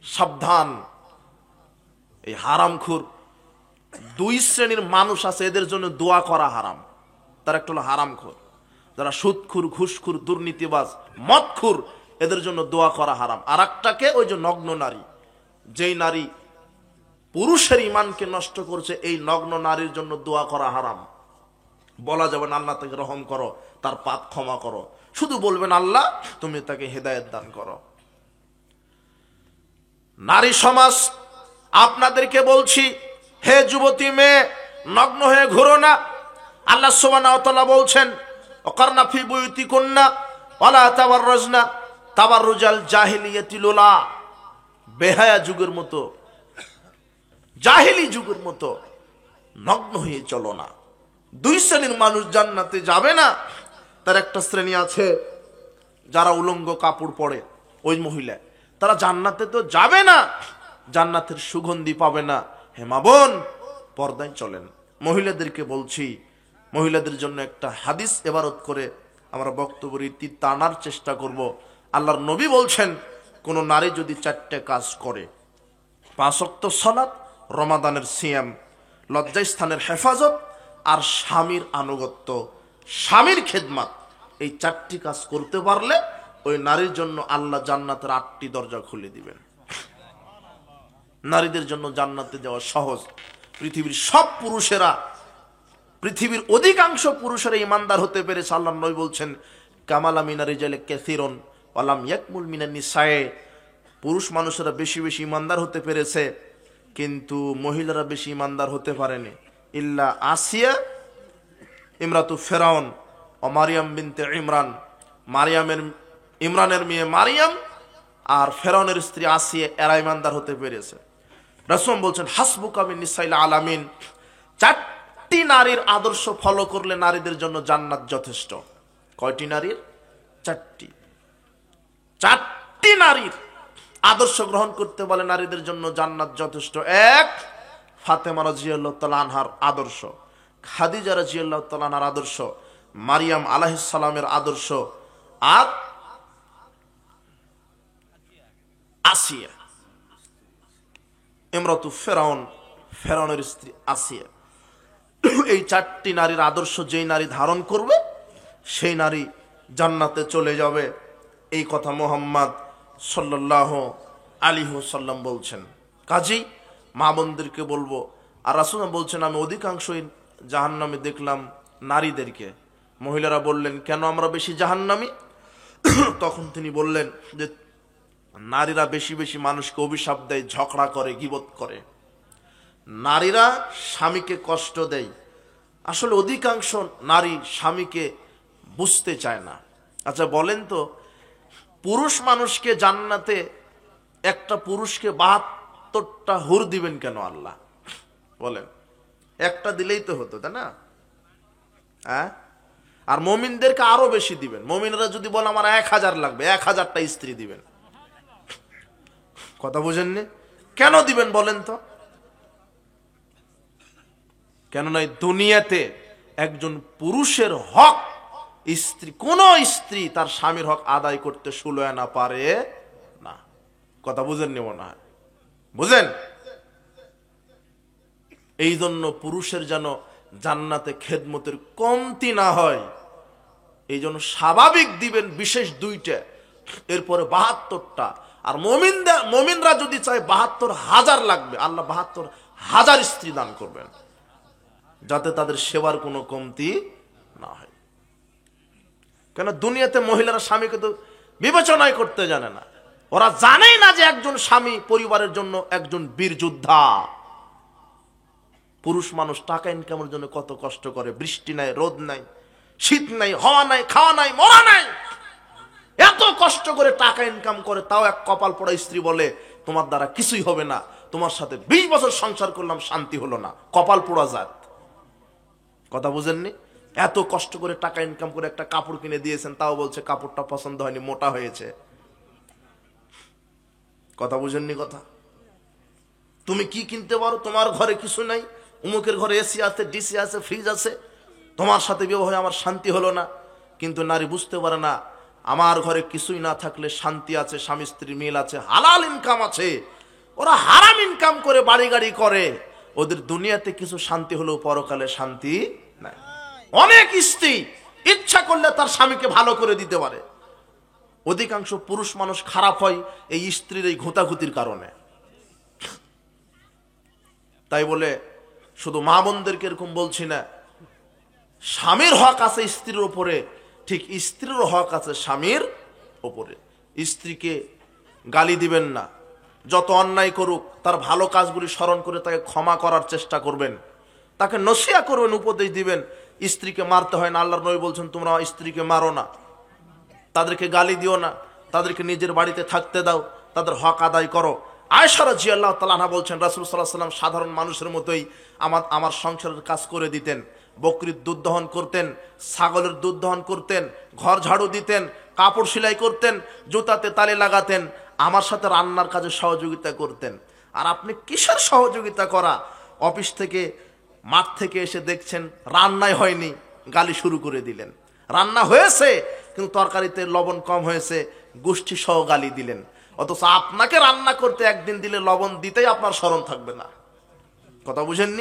Speaker 1: সাবধান, এই হারামখোর 2 শ্রেণীর মানুষ আছে, এদের জন্য দোয়া করা হারাম। তার একটা হলো হারামখোর, যারা সুদখোর, ঘুষখোর, দুর্নীতিবাজ, মদখোর, এদের জন্য দোয়া করা হারাম। আর একটাকে ওই যে নগ্ন নারী, যেই নারী পুরুষের ইমানকে নষ্ট করছে, এই নগ্ন নারীর জন্য দোয়া করা হারাম। বলা যাবে না আল্লাহ তাকে রহম করো, তার পাপ ক্ষমা করো, শুধু বলবেন আল্লাহ তুমি তাকে হেদায়েত দান করো। নারী সমাজ, আপনাদেরকে বলছি, হে যুবতী মেয়ে, নগ্ন হয়ে ঘুরো না। আল্লাহ সুবহানাহু ওয়া তাআলা বলছেন, ওয়াকারনা ফি বুয়ুতিকুন্না ওয়ালা তাবাররাজনা তাবাররুজাল জাহিলিয়াতিল উলা। বেহায়া যুগের মতো, জাহিলি যুগের মতো নগ্ন হয়ে চলো না। 2 শ্রেণীর মানুষ জান্নাতে যাবে না। তার একটা শ্রেণী আছে যারা উলঙ্গ কাপড় পরে, ওই মহিলা, তারা জান্নাতে তো যাবে না, জান্নাতের সুগন্ধি পাবে না। হে মা বোন, পর্দায় চলেন। মহিলাদেরকে বলছি, মহিলাদের জন্য একটা হাদিস এবারত করে আমরা বক্তব্যের ইতি টানার চেষ্টা করব। আল্লাহর নবী বলছেন, কোন নারী যদি 4টে কাজ করে, 5 ওয়াক্ত সালাত, রমাদানের সিয়াম, লজ্জাস্থানের হেফাজত, আর স্বামীর আনুগত্য, স্বামীর খেদমত, এই 4টি কাজ করতে পারলে ওই নারীর জন্য আল্লাহ জান্নাতের 8টি দরজা খুলে দিবেন। নারীদের জন্য জান্নাতে যাওয়া সহজ। পৃথিবীর সব পুরুষেরা, পৃথিবীর অধিকাংশ পুরুষেরা ইমানদার হতে পেরেছে। আল্লাহর নবী বলছেন, কামালা মিনার রিজালে কাসীরুন ওয়ালাম ইয়াকমুল মিনান নিসায়ে। পুরুষ মানুষেরা বেশি বেশি ইমানদার হতে পেরেছে, কিন্তু মহিলারা বেশি ইমানদার হতে পারেনি। ইল্লা আসিয়া ইমরাতু ফেরাউন ও মারিয়াম বিনতে ইমরান। ইমরানের মেয়ে মারিয়াম আর ফেরাউনের স্ত্রী আসিয়া, এরা ইমানদার হতে পেরেছে। রাসূল বলছেন, হাসবুকা মিন নিসাইল আলামিন। 4টি নারীর আদর্শ ফলো করলে নারীদের জন্য জান্নাত যথেষ্ট। কয়টি নারীর? 4টি। 4টি নারীর আদর্শ গ্রহণ করতে বলে নারীদের জন্য জান্নাত যথেষ্ট। 1, ফাতেমা রাদিয়াল্লাহু তাআলা আনহার আদর্শ, খাদিজা রাদিয়াল্লাহু তাআলা আনহার আদর্শ, মারিয়াম আলাইহিস সালামের আদর্শ, আর আসিয়া ইমরাতু ফেরাউন, ফেরাউনের স্ত্রী আসিয়া। এই 4টি নারীর আদর্শ যেই নারী ধারণ করবে সেই নারী জান্নাতে চলে যাবে। এই কথা মুহাম্মদ সাল্লাল্লাহু আলাইহি ওয়াসাল্লাম বলছেন। কাজেই মা বোনদেরকে বলবো, আর রাসূল বলছেন, আমি অধিকাংশই জাহান্নামে দেখলাম নারীদেরকে। মহিলারা বললেন, কেন আমরা বেশি জাহান্নামী? তখন তিনি বললেন যে নারীরা বেশি বেশি মানুষকে অভিশাপ দেয়, ঝগড়া করে, গীবত করে। নারীরা স্বামীকে কষ্ট দেয়। আসলে অধিকাংশ নারী স্বামীকে বুঝতে চায় না। আচ্ছা বলেন তো, পুরুষ মানুষকে জান্নাতে, একটা পুরুষকে 72টা হুর দিবেন কেন আল্লাহ? বলেন, একটা দিলেই তো হতো, তাই না? হ্যাঁ, আর মুমিনদেরকে আরো বেশি দিবেন। মুমিনরা যদি বলে আমার 1000 লাগবে, 1000টা স্ত্রী দিবেন। কথা বুঝেননি? কেন দিবেন বলেন তো? কেননা দুনিয়াতে একজন পুরুষের হক কোন স্ত্রী তার স্বামীর হক আদায় করতে 16 আনা পারে না। কথা বুঝেননি মনে হয়? বুঝেন? এই জন্য পুরুষের যেন জান্নাতে খেদমতের কমতি না হয়, এই জন্য স্বাভাবিক দিবেন বিশেষ 2টা, এরপরে 72টা। আর মুমিনরা যদি চায় 72,000 লাগবে, আল্লাহ 72,000 স্ত্রী দান করবেন, যাতে তাদের সেবার কোনো কমতি না হয়। কেন দুনিয়াতে মহিলারা স্বামীকে তো বিবেচনাই করতে জানে না। ওরা জানেই না যে একজন স্বামী পরিবারের জন্য একজন বীর যোদ্ধা। পুরুষ মানুষ টাকা ইনকামের জন্য কত কষ্ট করে, বৃষ্টি নাই, রোদ নাই, শীত নাই, হওয়া নাই, খাওয়া নাই, মরা নাই, এত কষ্ট করে টাকা ইনকাম করে, তাও এক কপাল পোড়া স্ত্রী বলে তোমার দ্বারা কিছুই হবে না, তোমার সাথে 20 বছর সংসার করলাম শান্তি হলো না। কপাল পোড়া জাত। কথা বুঝেননি? এত কষ্ট করে টাকা ইনকাম করে একটা কাপড় কিনে দিয়েছেন, তাও বলছে কাপড়টা পছন্দ হয়নি, মোটা হয়েছে। কথা বুঝেননি? কথা তুমি কি কিনতে পারো? তোমার ঘরে কিছু নাই, উমুকের ঘরে এসি আছে, ডিসি আছে, ফ্রিজ আছে, তোমার সাথে বিবাহে আমার শান্তি হলো না। কিন্তু নারী বুঝতে পারে না, আমার ঘরে কিছুই না থাকলে শান্তি আছে, স্বামী স্ত্রী মিল আছে, হালাল ইনকাম আছে। ওরা হারাম ইনকাম করে, বাড়ি গাড়ি করে, ওদের দুনিয়াতে কিছু শান্তি হলেও পরকালে শান্তি নাই। অনেক স্ত্রী ইচ্ছা করলে তার স্বামীকে ভালো করে দিতে পারে। অধিকাংশ পুরুষ মানুষ খারাপ হয় এই স্ত্রীর এই ঘুতাঘুতির কারণে। তাই বলে শুধু মা বোনদেরকে এরকম বলছি না, স্বামীর হক আছে স্ত্রীর উপরে, ঠিক স্ত্রীর হক আছে স্বামীর উপরে। স্ত্রীকে গালি দিবেন না, যত অন্যায় করুক তার ভালো কাজগুলি স্মরণ করে তাকে ক্ষমা করার চেষ্টা করবেন, তাকে নসিহত করবেন, উপদেশ দিবেন। স্ত্রীকে মারতে হয় না, আল্লাহর নবী বলছেন তোমরা স্ত্রীকে মারো না, তাদেরকে গালি দিও না, তাদেরকে নিজের বাড়িতে থাকতে দাও, তাদের হক আদায় করো। আয়েশা রাদিয়াল্লাহু তাআলা আনহা বলছেন রাসূল সাল্লাল্লাহু আলাইহি ওয়াসাল্লাম সাধারণ মানুষের মতোই আমার সংসারের কাজ করে দিতেন। বকরির দুধ দহন করতেন, ছাগলের দুধ দহন করতেন, ঘর ঝাড়ু দিতেন, কাপড় সেলাই করতেন, জুতাতে তালি লাগাতেন, আমার সাথে রান্নার কাজে সহযোগিতা করতেন। আর আপনি কিসের সহযোগিতা করা? অফিস থেকে, মাঠ থেকে এসে দেখছেন রান্নাই হয়নি, গালি শুরু করে দিলেন। রান্না হয়েছে কিন্তু তরকারিতে লবণ কম হয়েছে, গোষ্ঠী সহ গালি দিলেন। অথচ আপনাকে রান্না করতে একদিন দিলে লবণ দিতেই আপনার স্মরণ থাকবে না। কথা বুঝেননি?